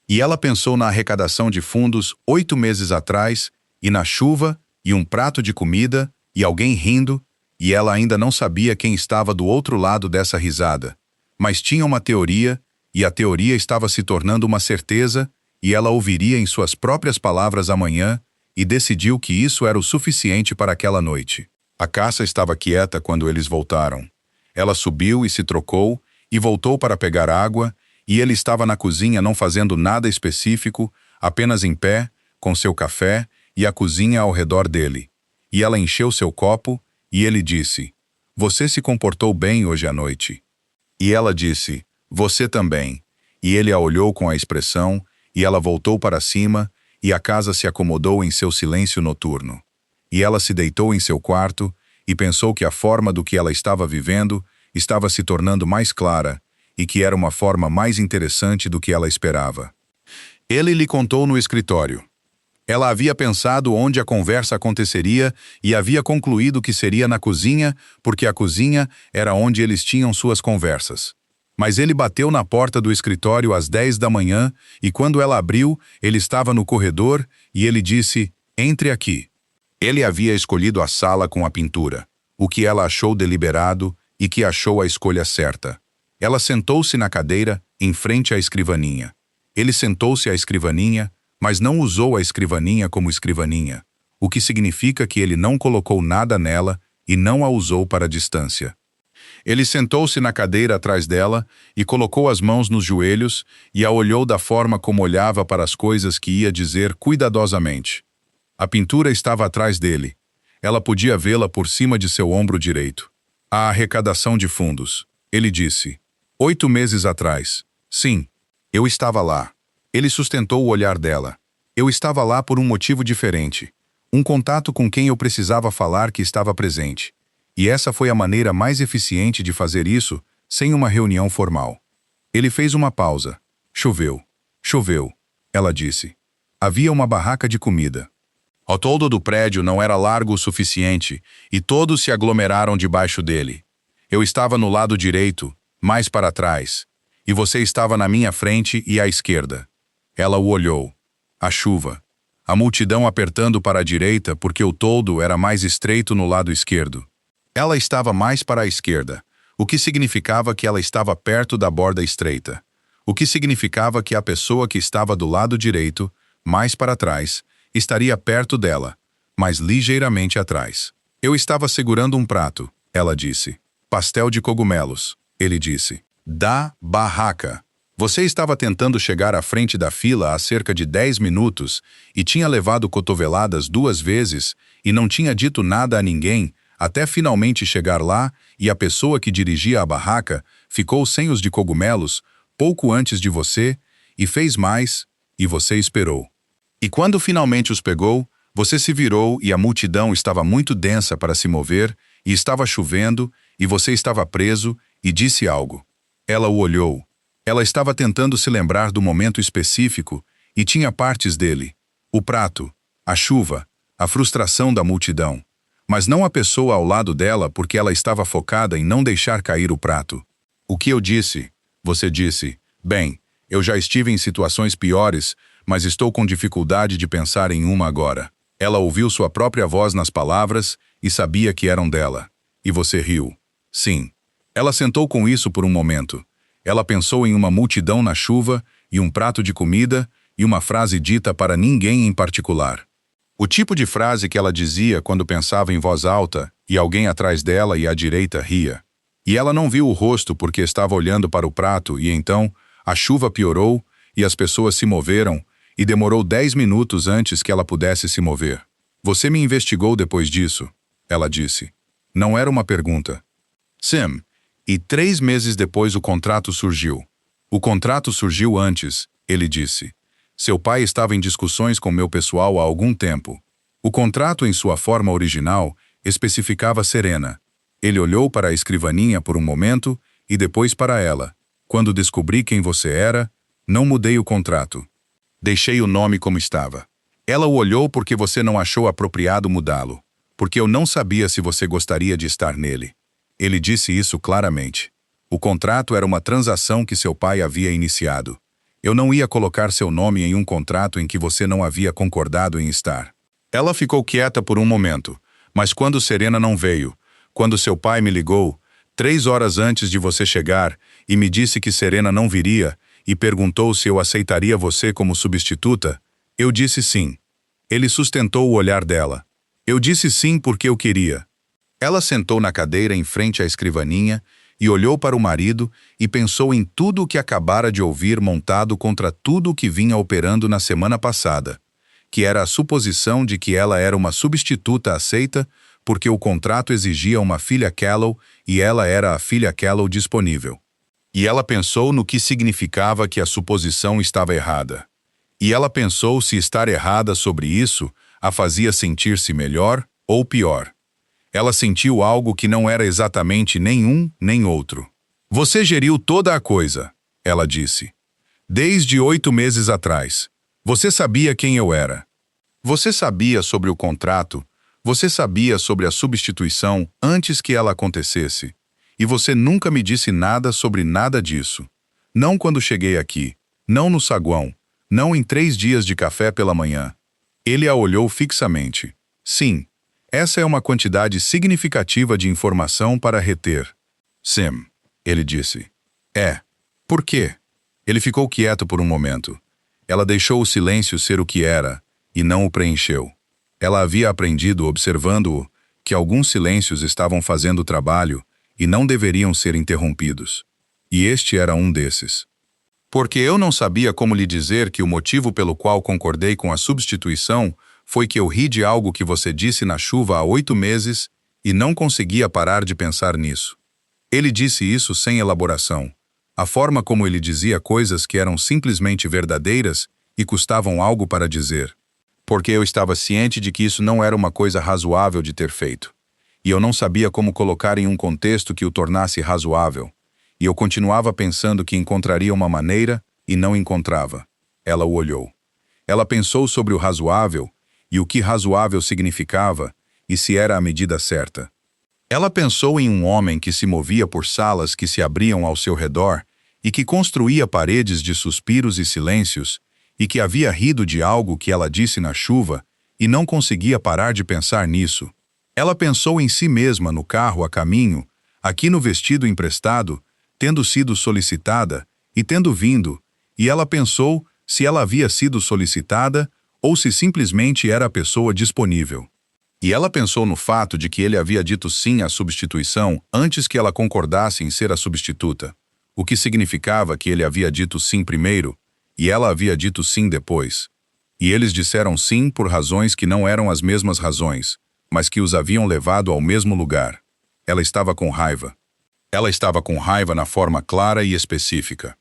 E ela pensou na arrecadação de fundos 8 meses atrás, e na chuva, e um prato de comida, e alguém rindo, e ela ainda não sabia quem estava do outro lado dessa risada. Mas tinha uma teoria, e a teoria estava se tornando uma certeza, e ela ouviria em suas próprias palavras amanhã, e decidiu que isso era o suficiente para aquela noite. A caça estava quieta quando eles voltaram. Ela subiu e se trocou, e voltou para pegar água, e ele estava na cozinha não fazendo nada específico, apenas em pé, com seu café e a cozinha ao redor dele. E ela encheu seu copo, e ele disse: "Você se comportou bem hoje à noite." E ela disse: "Você também." E ele a olhou com a expressão, e ela voltou para cima, e a casa se acomodou em seu silêncio noturno. E ela se deitou em seu quarto, e pensou que a forma do que ela estava vivendo estava se tornando mais clara, e que era uma forma mais interessante do que ela esperava. Ele lhe contou no escritório. Ela havia pensado onde a conversa aconteceria e havia concluído que seria na cozinha, porque a cozinha era onde eles tinham suas conversas. Mas ele bateu na porta do escritório às 10 da manhã e quando ela abriu, ele estava no corredor e ele disse: "Entre aqui." Ele havia escolhido a sala com a pintura, o que ela achou deliberado e que achou a escolha certa. Ela sentou-se na cadeira, em frente à escrivaninha. Ele sentou-se à escrivaninha, mas não usou a escrivaninha como escrivaninha, o que significa que ele não colocou nada nela e não a usou para a distância. Ele sentou-se na cadeira atrás dela e colocou as mãos nos joelhos e a olhou da forma como olhava para as coisas que ia dizer cuidadosamente. A pintura estava atrás dele. Ela podia vê-la por cima de seu ombro direito. A arrecadação de fundos. Ele disse: 8 meses atrás. Sim, eu estava lá. Ele sustentou o olhar dela. Eu estava lá por um motivo diferente. Um contato com quem eu precisava falar que estava presente. E essa foi a maneira mais eficiente de fazer isso, sem uma reunião formal. Ele fez uma pausa. Choveu. Choveu, ela disse. Havia uma barraca de comida. O toldo do prédio não era largo o suficiente, e todos se aglomeraram debaixo dele. Eu estava no lado direito, mais para trás, e você estava na minha frente e à esquerda. Ela o olhou. A chuva. A multidão apertando para a direita porque o toldo era mais estreito no lado esquerdo. Ela estava mais para a esquerda, o que significava que ela estava perto da borda estreita, o que significava que a pessoa que estava do lado direito, mais para trás, estaria perto dela, mas ligeiramente atrás. Eu estava segurando um prato, ela disse. Pastel de cogumelos, ele disse. Da barraca. Você estava tentando chegar à frente da fila há cerca de 10 minutos e tinha levado cotoveladas 2 vezes e não tinha dito nada a ninguém, até finalmente chegar lá e a pessoa que dirigia a barraca ficou sem os de cogumelos pouco antes de você e fez mais, e você esperou. E quando finalmente os pegou, você se virou e a multidão estava muito densa para se mover e estava chovendo e você estava preso e disse algo. Ela o olhou. Ela estava tentando se lembrar do momento específico e tinha partes dele. O prato, a chuva, a frustração da multidão. Mas não a pessoa ao lado dela porque ela estava focada em não deixar cair o prato. O que eu disse? Você disse, bem, eu já estive em situações piores, mas estou com dificuldade de pensar em uma agora. Ela ouviu sua própria voz nas palavras e sabia que eram dela. E você riu. Sim. Ela sentou com isso por um momento. Ela pensou em uma multidão na chuva e um prato de comida e uma frase dita para ninguém em particular. O tipo de frase que ela dizia quando pensava em voz alta e alguém atrás dela e à direita ria. E ela não viu o rosto porque estava olhando para o prato e então a chuva piorou e as pessoas se moveram e demorou 10 minutos antes que ela pudesse se mover. Você me investigou depois disso, ela disse. Não era uma pergunta. Sim, e 3 meses depois o contrato surgiu. O contrato surgiu antes, ele disse. Seu pai estava em discussões com meu pessoal há algum tempo. O contrato em sua forma original especificava Serena. Ele olhou para a escrivaninha por um momento e depois para ela. Quando descobri quem você era, não mudei o contrato. Deixei o nome como estava. Ela o olhou porque você não achou apropriado mudá-lo, porque eu não sabia se você gostaria de estar nele. Ele disse isso claramente. O contrato era uma transação que seu pai havia iniciado. Eu não ia colocar seu nome em um contrato em que você não havia concordado em estar. Ela ficou quieta por um momento, mas quando Serena não veio, quando seu pai me ligou, 3 horas antes de você chegar, e me disse que Serena não viria, e perguntou se eu aceitaria você como substituta, eu disse sim. Ele sustentou o olhar dela. Eu disse sim porque eu queria. Ela sentou na cadeira em frente à escrivaninha e olhou para o marido e pensou em tudo o que acabara de ouvir montado contra tudo o que vinha operando na semana passada, que era a suposição de que ela era uma substituta aceita porque o contrato exigia uma filha Callow e ela era a filha Callow disponível. E ela pensou no que significava que a suposição estava errada. E ela pensou se estar errada sobre isso a fazia sentir-se melhor ou pior. Ela sentiu algo que não era exatamente nem um nem outro. Você geriu toda a coisa, ela disse. Desde 8 meses atrás. Você sabia quem eu era. Você sabia sobre o contrato, você sabia sobre a substituição antes que ela acontecesse. E você nunca me disse nada sobre nada disso. Não quando cheguei aqui, não no saguão, não em 3 dias de café pela manhã. Ele a olhou fixamente. Sim, essa é uma quantidade significativa de informação para reter. Sim, ele disse. É. Por quê? Ele ficou quieto por um momento. Ela deixou o silêncio ser o que era, e não o preencheu. Ela havia aprendido, observando-o, que alguns silêncios estavam fazendo o trabalho e não deveriam ser interrompidos. E este era um desses. Porque eu não sabia como lhe dizer que o motivo pelo qual concordei com a substituição foi que eu ri de algo que você disse na chuva há 8 meses e não conseguia parar de pensar nisso. Ele disse isso sem elaboração. A forma como ele dizia coisas que eram simplesmente verdadeiras e custavam algo para dizer. Porque eu estava ciente de que isso não era uma coisa razoável de ter feito. E eu não sabia como colocar em um contexto que o tornasse razoável. E eu continuava pensando que encontraria uma maneira e não encontrava. Ela o olhou. Ela pensou sobre o razoável e o que razoável significava e se era a medida certa. Ela pensou em um homem que se movia por salas que se abriam ao seu redor e que construía paredes de suspiros e silêncios e que havia rido de algo que ela disse na chuva e não conseguia parar de pensar nisso. Ela pensou em si mesma no carro a caminho, aqui no vestido emprestado, tendo sido solicitada e tendo vindo, e ela pensou se ela havia sido solicitada ou se simplesmente era a pessoa disponível. E ela pensou no fato de que ele havia dito sim à substituição antes que ela concordasse em ser a substituta, o que significava que ele havia dito sim primeiro e ela havia dito sim depois. E eles disseram sim por razões que não eram as mesmas razões, mas que os haviam levado ao mesmo lugar. Ela estava com raiva. Ela estava com raiva na forma clara e específica.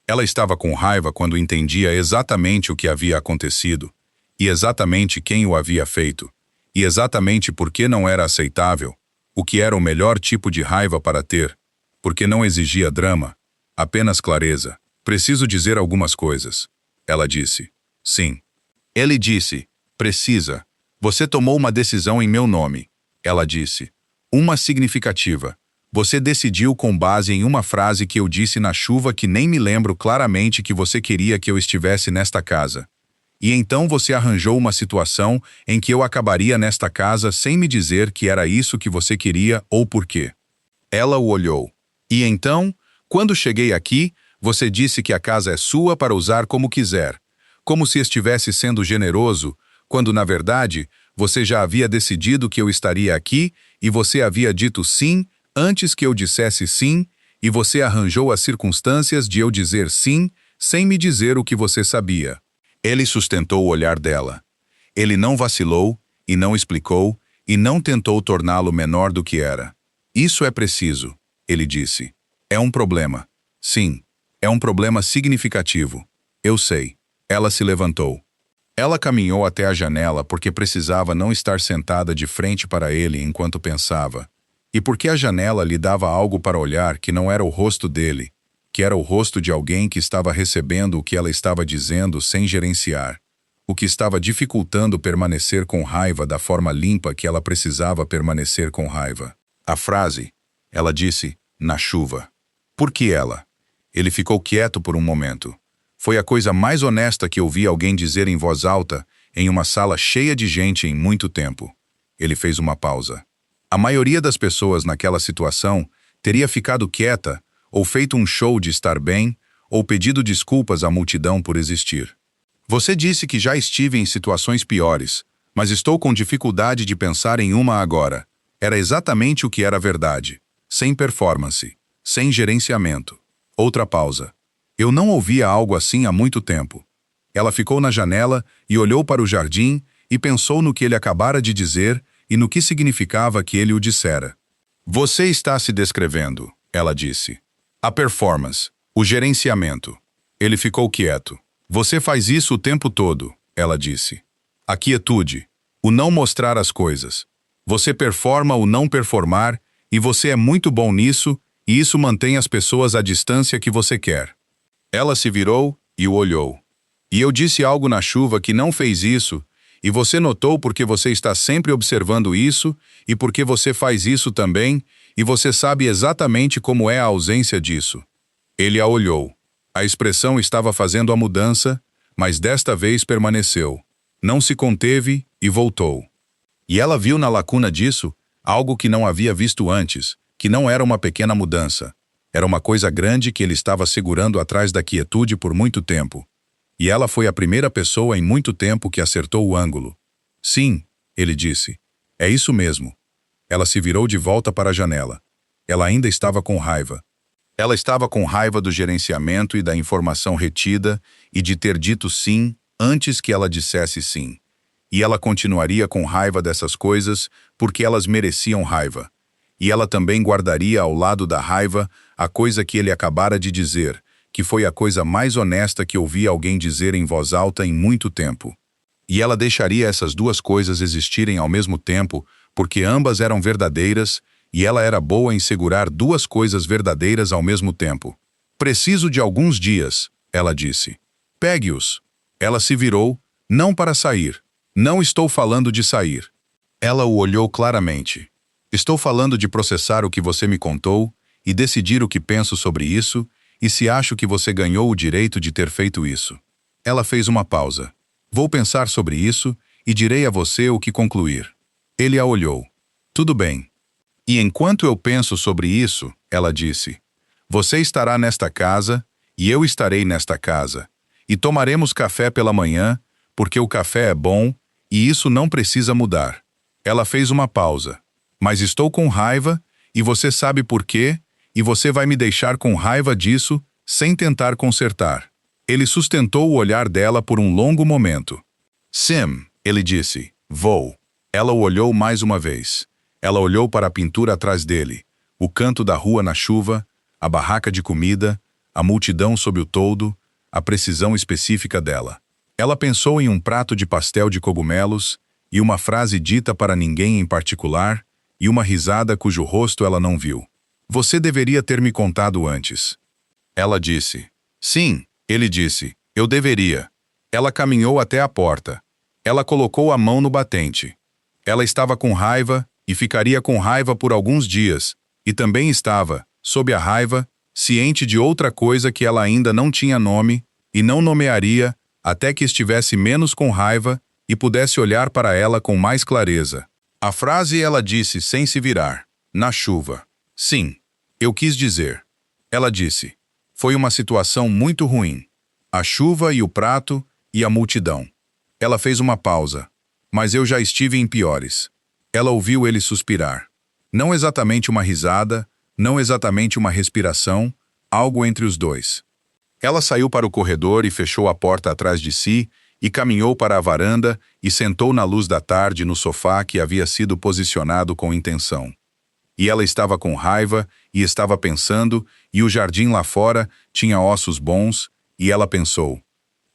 Ela estava com raiva quando entendia exatamente o que havia acontecido, e exatamente quem o havia feito, e exatamente por que não era aceitável, o que era o melhor tipo de raiva para ter, porque não exigia drama, apenas clareza. Preciso dizer algumas coisas. Ela disse. Sim. Ele disse. Precisa. Você tomou uma decisão em meu nome. Ela disse. Uma significativa. Você decidiu com base em uma frase que eu disse na chuva que nem me lembro claramente que você queria que eu estivesse nesta casa. E então você arranjou uma situação em que eu acabaria nesta casa sem me dizer que era isso que você queria ou por quê. Ela o olhou. E então, quando cheguei aqui, você disse que a casa é sua para usar como quiser, como se estivesse sendo generoso, quando, na verdade, você já havia decidido que eu estaria aqui e você havia dito sim antes que eu dissesse sim, e você arranjou as circunstâncias de eu dizer sim sem me dizer o que você sabia. Ele sustentou o olhar dela. Ele não vacilou, e não explicou, e não tentou torná-lo menor do que era. Isso é preciso, ele disse. É um problema. Sim. É um problema significativo. Eu sei. Ela se levantou. Ela caminhou até a janela porque precisava não estar sentada de frente para ele enquanto pensava. E porque a janela lhe dava algo para olhar que não era o rosto dele, que era o rosto de alguém que estava recebendo o que ela estava dizendo sem gerenciar, o que estava dificultando permanecer com raiva da forma limpa que ela precisava permanecer com raiva. A frase, ela disse, na chuva. Por que ela? Ele ficou quieto por um momento. Foi a coisa mais honesta que ouvi alguém dizer em voz alta, em uma sala cheia de gente em muito tempo. Ele fez uma pausa. A maioria das pessoas naquela situação teria ficado quieta, ou feito um show de estar bem, ou pedido desculpas à multidão por existir. Você disse que já estive em situações piores, mas estou com dificuldade de pensar em uma agora. Era exatamente o que era verdade. Sem performance. Sem gerenciamento. Outra pausa. Eu não ouvia algo assim há muito tempo. Ela ficou na janela e olhou para o jardim e pensou no que ele acabara de dizer e no que significava que ele o dissera. Você está se descrevendo, ela disse. A performance. O gerenciamento. Ele ficou quieto. Você faz isso o tempo todo, ela disse. A quietude. O não mostrar as coisas. Você performa o não performar e você é muito bom nisso e isso mantém as pessoas à distância que você quer. Ela se virou e o olhou. E eu disse algo na chuva que não fez isso, e você notou porque você está sempre observando isso, e porque você faz isso também, e você sabe exatamente como é a ausência disso. Ele a olhou. A expressão estava fazendo a mudança, mas desta vez permaneceu. Não se conteve e voltou. E ela viu na lacuna disso algo que não havia visto antes, que não era uma pequena mudança. Era uma coisa grande que ele estava segurando atrás da quietude por muito tempo. E ela foi a primeira pessoa em muito tempo que acertou o ângulo. Sim, ele disse. É isso mesmo. Ela se virou de volta para a janela. Ela ainda estava com raiva. Ela estava com raiva do gerenciamento e da informação retida e de ter dito sim antes que ela dissesse sim. E ela continuaria com raiva dessas coisas porque elas mereciam raiva. E ela também guardaria ao lado da raiva a coisa que ele acabara de dizer, que foi a coisa mais honesta que ouvi alguém dizer em voz alta em muito tempo. E ela deixaria essas duas coisas existirem ao mesmo tempo, porque ambas eram verdadeiras, e ela era boa em segurar duas coisas verdadeiras ao mesmo tempo. Preciso de alguns dias, ela disse. Pegue-os. Ela se virou, não para sair. Não estou falando de sair. Ela o olhou claramente. Estou falando de processar o que você me contou e decidir o que penso sobre isso e se acho que você ganhou o direito de ter feito isso. Ela fez uma pausa. Vou pensar sobre isso e direi a você o que concluir. Ele a olhou. Tudo bem. E enquanto eu penso sobre isso, ela disse, você estará nesta casa e eu estarei nesta casa. E tomaremos café pela manhã, porque o café é bom e isso não precisa mudar. Ela fez uma pausa. Mas estou com raiva, e você sabe por quê, e você vai me deixar com raiva disso, sem tentar consertar. Ele sustentou o olhar dela por um longo momento. Sim, ele disse, vou. Ela o olhou mais uma vez. Ela olhou para a pintura atrás dele, o canto da rua na chuva, a barraca de comida, a multidão sob o toldo, a precisão específica dela. Ela pensou em um prato de pastel de cogumelos, e uma frase dita para ninguém em particular, e uma risada cujo rosto ela não viu. Você deveria ter me contado antes. Ela disse. Sim, ele disse. Eu deveria. Ela caminhou até a porta. Ela colocou a mão no batente. Ela estava com raiva e ficaria com raiva por alguns dias, e também estava, sob a raiva, ciente de outra coisa que ela ainda não tinha nome e não nomearia até que estivesse menos com raiva e pudesse olhar para ela com mais clareza. A frase ela disse sem se virar, na chuva. Sim, eu quis dizer. Ela disse. Foi uma situação muito ruim. A chuva e o prato e a multidão. Ela fez uma pausa. Mas eu já estive em piores. Ela ouviu ele suspirar. Não exatamente uma risada, não exatamente uma respiração, algo entre os dois. Ela saiu para o corredor e fechou a porta atrás de si e caminhou para a varanda e sentou na luz da tarde no sofá que havia sido posicionado com intenção. E ela estava com raiva e estava pensando, e o jardim lá fora tinha ossos bons, e ela pensou,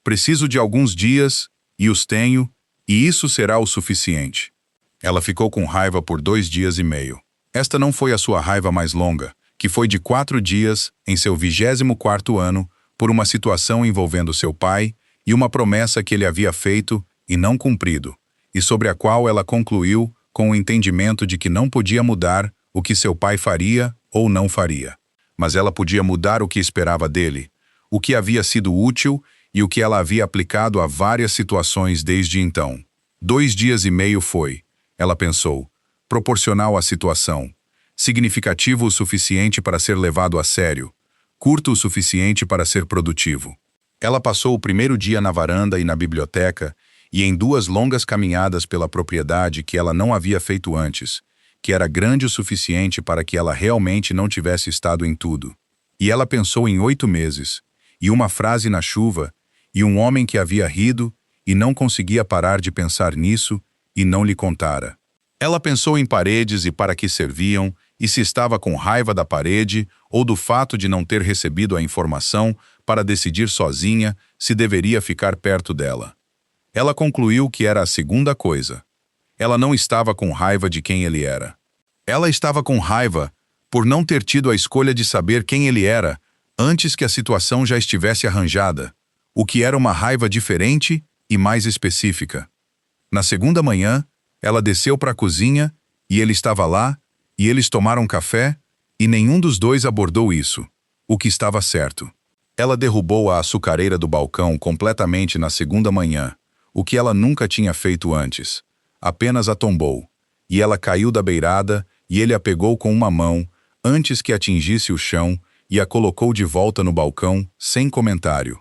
preciso de alguns dias, e os tenho, e isso será o suficiente. Ela ficou com raiva por 2 dias e meio. Esta não foi a sua raiva mais longa, que foi de 4 dias, em seu 24º ano, por uma situação envolvendo seu pai e uma promessa que ele havia feito e não cumprido, e sobre a qual ela concluiu com o entendimento de que não podia mudar o que seu pai faria ou não faria. mas ela podia mudar o que esperava dele, o que havia sido útil e o que ela havia aplicado a várias situações desde então. 2 dias e meio foi, ela pensou, proporcional à situação, significativo o suficiente para ser levado a sério, curto o suficiente para ser produtivo. Ela passou o primeiro dia na varanda e na biblioteca e em 2 longas caminhadas pela propriedade que ela não havia feito antes, que era grande o suficiente para que ela realmente não tivesse estado em tudo. E ela pensou em 8 meses, e uma frase na chuva, e um homem que havia rido e não conseguia parar de pensar nisso e não lhe contara. Ela pensou em paredes e para que serviam, e se estava com raiva da parede ou do fato de não ter recebido a informação para decidir sozinha se deveria ficar perto dela. Ela concluiu que era a segunda coisa. Ela não estava com raiva de quem ele era. Ela estava com raiva por não ter tido a escolha de saber quem ele era antes que a situação já estivesse arranjada, o que era uma raiva diferente e mais específica. Na segunda manhã, ela desceu para a cozinha e ele estava lá, e eles tomaram café, e nenhum dos dois abordou isso, o que estava certo. Ela derrubou a açucareira do balcão completamente na segunda manhã, o que ela nunca tinha feito antes. Apenas a tombou, e ela caiu da beirada e ele a pegou com uma mão antes que atingisse o chão e a colocou de volta no balcão sem comentário.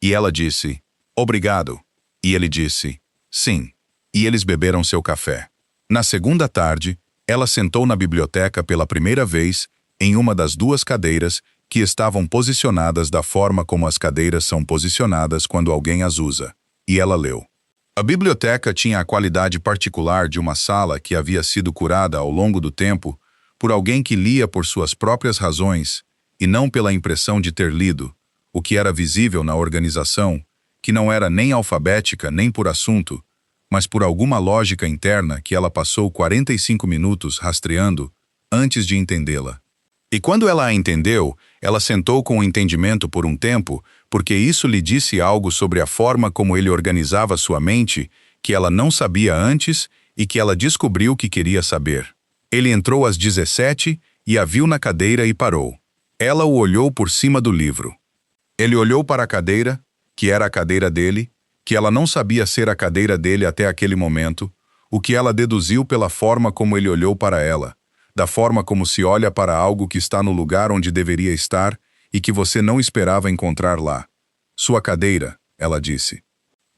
E ela disse, obrigado. E ele disse, sim. E eles beberam seu café. Na segunda tarde, ela sentou na biblioteca pela primeira vez em uma das 2 cadeiras que estavam posicionadas da forma como as cadeiras são posicionadas quando alguém as usa. E ela leu. A biblioteca tinha a qualidade particular de uma sala que havia sido curada ao longo do tempo por alguém que lia por suas próprias razões e não pela impressão de ter lido, o que era visível na organização, que não era nem alfabética nem por assunto, mas por alguma lógica interna que ela passou 45 minutos rastreando antes de entendê-la. E quando ela a entendeu, ela sentou com o entendimento por um tempo, porque isso lhe disse algo sobre a forma como ele organizava sua mente, que ela não sabia antes e que ela descobriu que queria saber. Ele entrou às 17 e a viu na cadeira e parou. Ela o olhou por cima do livro. Ele olhou para a cadeira, que era a cadeira dele, que ela não sabia ser a cadeira dele até aquele momento, o que ela deduziu pela forma como ele olhou para ela, da forma como se olha para algo que está no lugar onde deveria estar e que você não esperava encontrar lá. Sua cadeira, ela disse.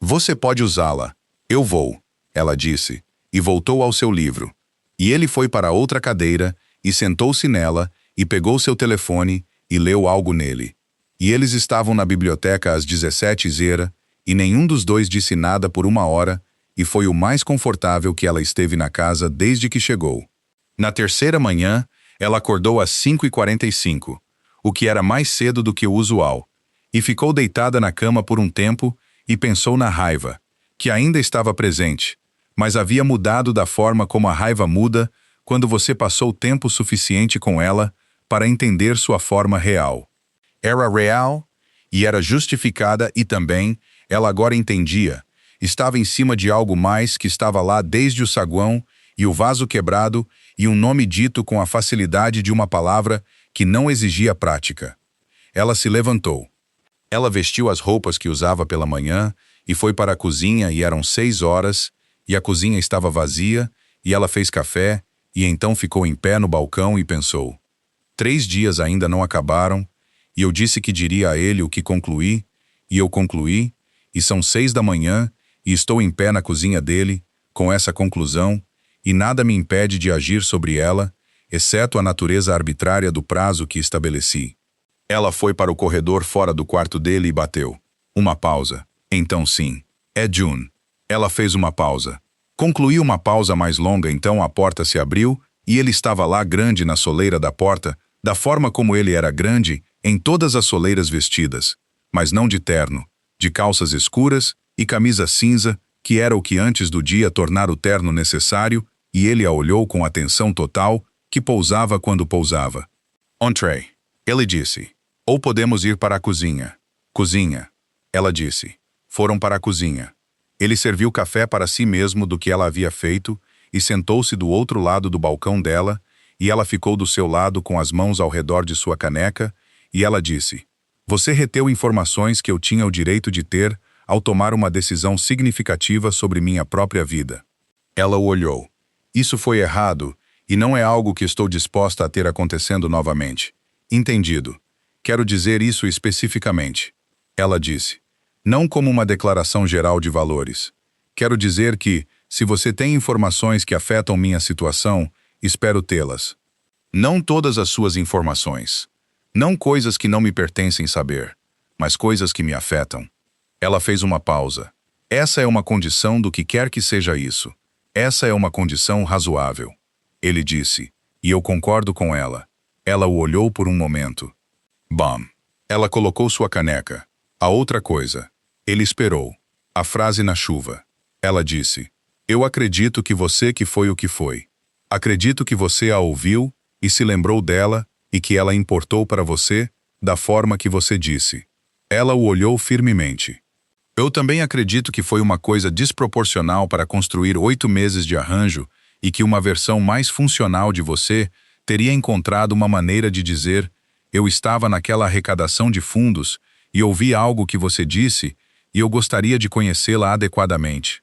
Você pode usá-la. Eu vou, ela disse, e voltou ao seu livro. E ele foi para outra cadeira e sentou-se nela e pegou seu telefone e leu algo nele. E eles estavam na biblioteca às 17h e nenhum dos dois disse nada por 1 hora e foi o mais confortável que ela esteve na casa desde que chegou. Na terceira manhã, ela acordou às 5h45, o que era mais cedo do que o usual, e ficou deitada na cama por um tempo e pensou na raiva, que ainda estava presente, mas havia mudado da forma como a raiva muda quando você passou tempo suficiente com ela para entender sua forma real. Era real e era justificada e também, ela agora entendia, estava em cima de algo mais que estava lá desde o saguão e o vaso quebrado e um nome dito com a facilidade de uma palavra que não exigia prática. Ela se levantou. Ela vestiu as roupas que usava pela manhã e foi para a cozinha e eram 6 horas e a cozinha estava vazia e ela fez café e então ficou em pé no balcão e pensou. 3 dias ainda não acabaram e eu disse que diria a ele o que concluí e eu concluí e são 6 da manhã e estou em pé na cozinha dele com essa conclusão e nada me impede de agir sobre ela, exceto a natureza arbitrária do prazo que estabeleci. Ela foi para o corredor fora do quarto dele e bateu. Uma pausa. Então sim. É June. Ela fez uma pausa. Concluiu uma pausa mais longa, então a porta se abriu e ele estava lá grande na soleira da porta, da forma como ele era grande em todas as soleiras vestidas, mas não de terno, de calças escuras e camisa cinza, que era o que antes do dia tornar o terno necessário, e ele a olhou com atenção total, que pousava quando pousava. Entrez, ele disse. Ou podemos ir para a cozinha. Cozinha, ela disse. Foram para a cozinha. Ele serviu café para si mesmo do que ela havia feito e sentou-se do outro lado do balcão dela, e ela ficou do seu lado com as mãos ao redor de sua caneca, e ela disse: "Você reteu informações que eu tinha o direito de ter ao tomar uma decisão significativa sobre minha própria vida." Ela o olhou. "Isso foi errado, e não é algo que estou disposta a ter acontecendo novamente." "Entendido. Quero dizer isso especificamente." Ela disse. "Não como uma declaração geral de valores. Quero dizer que, se você tem informações que afetam minha situação, espero tê-las. Não todas as suas informações. Não coisas que não me pertencem saber, mas coisas que me afetam." Ela fez uma pausa. "Essa é uma condição do que quer que seja isso. Essa é uma condição razoável." Ele disse, e eu concordo com ela. Ela o olhou por um momento. Bam. Ela colocou sua caneca. "A outra coisa." Ele esperou. A frase na chuva. Ela disse: "Eu acredito que você que foi o que foi. Acredito que você a ouviu e se lembrou dela e que ela importou para você da forma que você disse." Ela o olhou firmemente. "Eu também acredito que foi uma coisa desproporcional para construir 8 meses de arranjo e que uma versão mais funcional de você teria encontrado uma maneira de dizer: eu estava naquela arrecadação de fundos e ouvi algo que você disse e eu gostaria de conhecê-la adequadamente."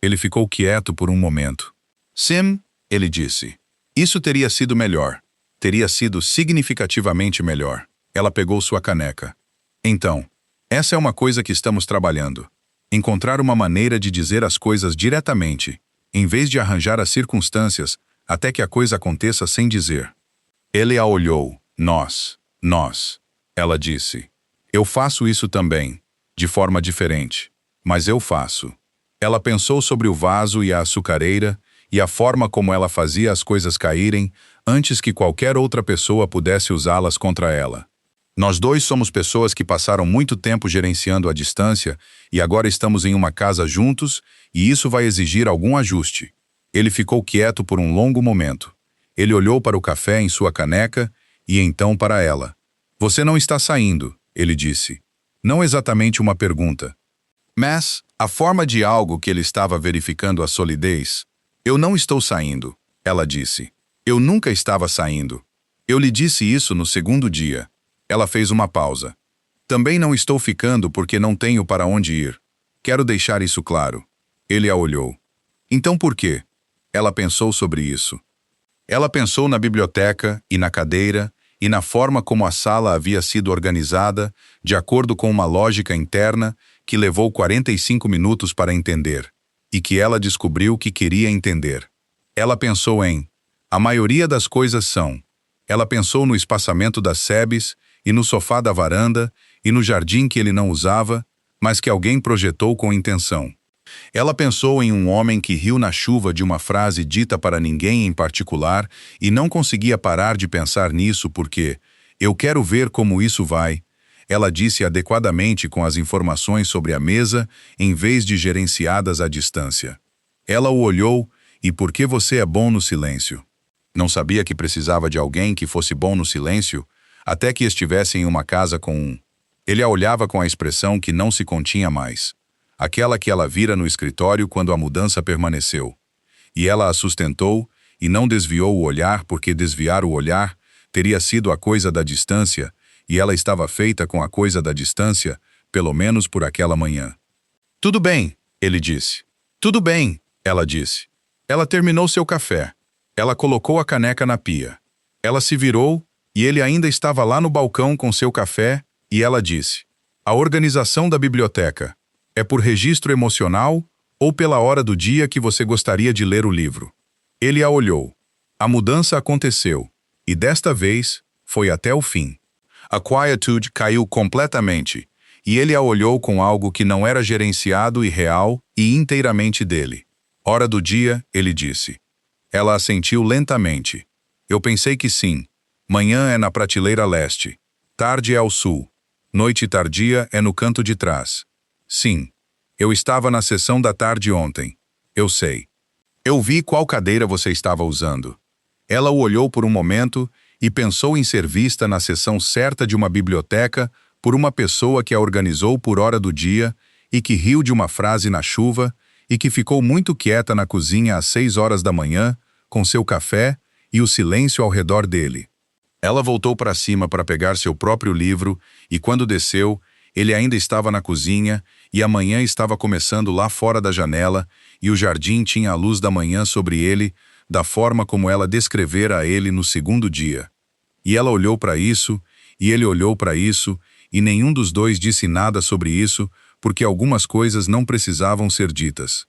Ele ficou quieto por um momento. "Sim," ele disse. "Isso teria sido melhor. Teria sido significativamente melhor." Ela pegou sua caneca. "Então, essa é uma coisa que estamos trabalhando. Encontrar uma maneira de dizer as coisas diretamente, em vez de arranjar as circunstâncias até que a coisa aconteça sem dizer." Ele a olhou. Nós. Ela disse. "Eu faço isso também, de forma diferente, mas eu faço." Ela pensou sobre o vaso e a açucareira e a forma como ela fazia as coisas caírem antes que qualquer outra pessoa pudesse usá-las contra ela. "Nós dois somos pessoas que passaram muito tempo gerenciando a distância e agora estamos em uma casa juntos e isso vai exigir algum ajuste." Ele ficou quieto por um longo momento. Ele olhou para o café em sua caneca e então para ela. "Você não está saindo," ele disse. Não exatamente uma pergunta, mas a forma de algo que ele estava verificando a solidez. "Eu não estou saindo," ela disse. "Eu nunca estava saindo. Eu lhe disse isso no segundo dia." Ela fez uma pausa. "Também não estou ficando porque não tenho para onde ir. Quero deixar isso claro." Ele a olhou. "Então por quê?" Ela pensou sobre isso. Ela pensou na biblioteca e na cadeira e na forma como a sala havia sido organizada, de acordo com uma lógica interna que levou 45 minutos para entender, e que ela descobriu que queria entender. Ela pensou em: a maioria das coisas são. Ela pensou no espaçamento das sebes, e no sofá da varanda, e no jardim que ele não usava, mas que alguém projetou com intenção. Ela pensou em um homem que riu na chuva de uma frase dita para ninguém em particular e não conseguia parar de pensar nisso porque "eu quero ver como isso vai." Ela disse adequadamente com as informações sobre a mesa em vez de gerenciadas à distância. Ela o olhou e "por que você é bom no silêncio?" Não sabia que precisava de alguém que fosse bom no silêncio até que estivesse em uma casa com um. Ele a olhava com a expressão que não se continha mais. Aquela que ela vira no escritório quando a mudança permaneceu. E ela a sustentou e não desviou o olhar porque desviar o olhar teria sido a coisa da distância e ela estava feita com a coisa da distância, pelo menos por aquela manhã. "Tudo bem," ele disse. "Tudo bem," ela disse. Ela terminou seu café. Ela colocou a caneca na pia. Ela se virou e ele ainda estava lá no balcão com seu café e ela disse: "A organização da biblioteca. É por registro emocional ou pela hora do dia que você gostaria de ler o livro?" Ele a olhou. A mudança aconteceu, e desta vez foi até o fim. A quietude caiu completamente, e ele a olhou com algo que não era gerenciado e real e inteiramente dele. "Hora do dia," ele disse. Ela assentiu lentamente. "Eu pensei que sim. Manhã é na prateleira leste. Tarde é ao sul. Noite tardia é no canto de trás." "Sim. Eu estava na sessão da tarde ontem. Eu sei." "Eu vi qual cadeira você estava usando." Ela o olhou por um momento e pensou em ser vista na sessão certa de uma biblioteca por uma pessoa que a organizou por hora do dia e que riu de uma frase na chuva e que ficou muito quieta na cozinha às 6 horas da manhã, com seu café e o silêncio ao redor dele. Ela voltou para cima para pegar seu próprio livro e, quando desceu, ele ainda estava na cozinha e a manhã estava começando lá fora da janela e o jardim tinha a luz da manhã sobre ele, da forma como ela descrevera a ele no segundo dia. E ela olhou para isso, e ele olhou para isso, e nenhum dos dois disse nada sobre isso, porque algumas coisas não precisavam ser ditas.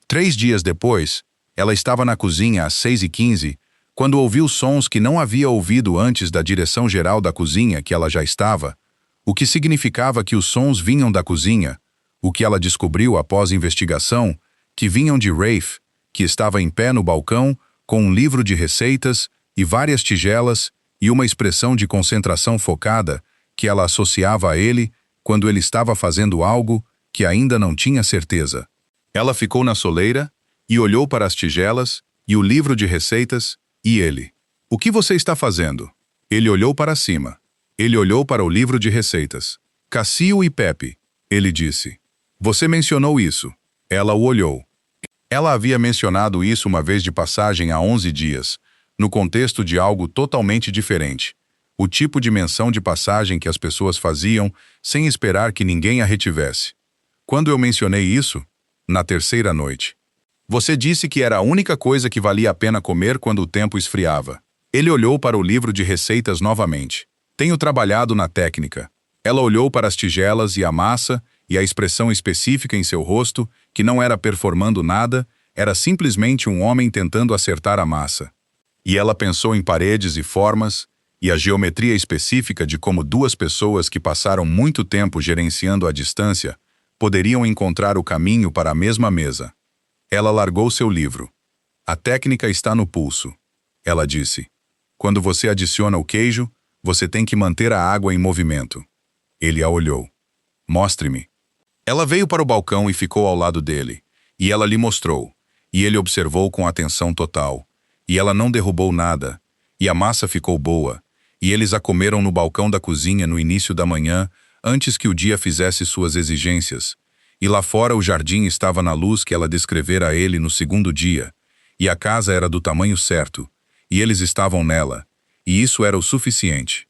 3 dias depois, ela estava na cozinha às 6h15, quando ouviu sons que não havia ouvido antes da direção geral da cozinha que ela já estava, o que significava que os sons vinham da cozinha, o que ela descobriu após investigação, que vinham de Rafe, que estava em pé no balcão, com um livro de receitas e várias tigelas e uma expressão de concentração focada que ela associava a ele quando ele estava fazendo algo que ainda não tinha certeza. Ela ficou na soleira e olhou para as tigelas e o livro de receitas e ele. O que você está fazendo? Ele olhou para cima. Ele olhou para o livro de receitas. Cassio e Pepe, ele disse. Você mencionou isso. Ela o olhou. Ela havia mencionado isso uma vez de passagem há 11 dias, no contexto de algo totalmente diferente. O tipo de menção de passagem que as pessoas faziam sem esperar que ninguém a retivesse. Quando eu mencionei isso? Na terceira noite. Você disse que era a única coisa que valia a pena comer quando o tempo esfriava. Ele olhou para o livro de receitas novamente. Tenho trabalhado na técnica. Ela olhou para as tigelas e a massa e a expressão específica em seu rosto, que não era performando nada, era simplesmente um homem tentando acertar a massa. E ela pensou em paredes e formas, e a geometria específica de como 2 pessoas que passaram muito tempo gerenciando a distância poderiam encontrar o caminho para a mesma mesa. Ela largou seu livro. A técnica está no pulso. Ela disse. Quando você adiciona o queijo, você tem que manter a água em movimento. Ele a olhou. Mostre-me. Ela veio para o balcão e ficou ao lado dele, e ela lhe mostrou, e ele observou com atenção total, e ela não derrubou nada, e a massa ficou boa, e eles a comeram no balcão da cozinha no início da manhã, antes que o dia fizesse suas exigências, e lá fora o jardim estava na luz que ela descrevera a ele no segundo dia, e a casa era do tamanho certo, e eles estavam nela, e isso era o suficiente.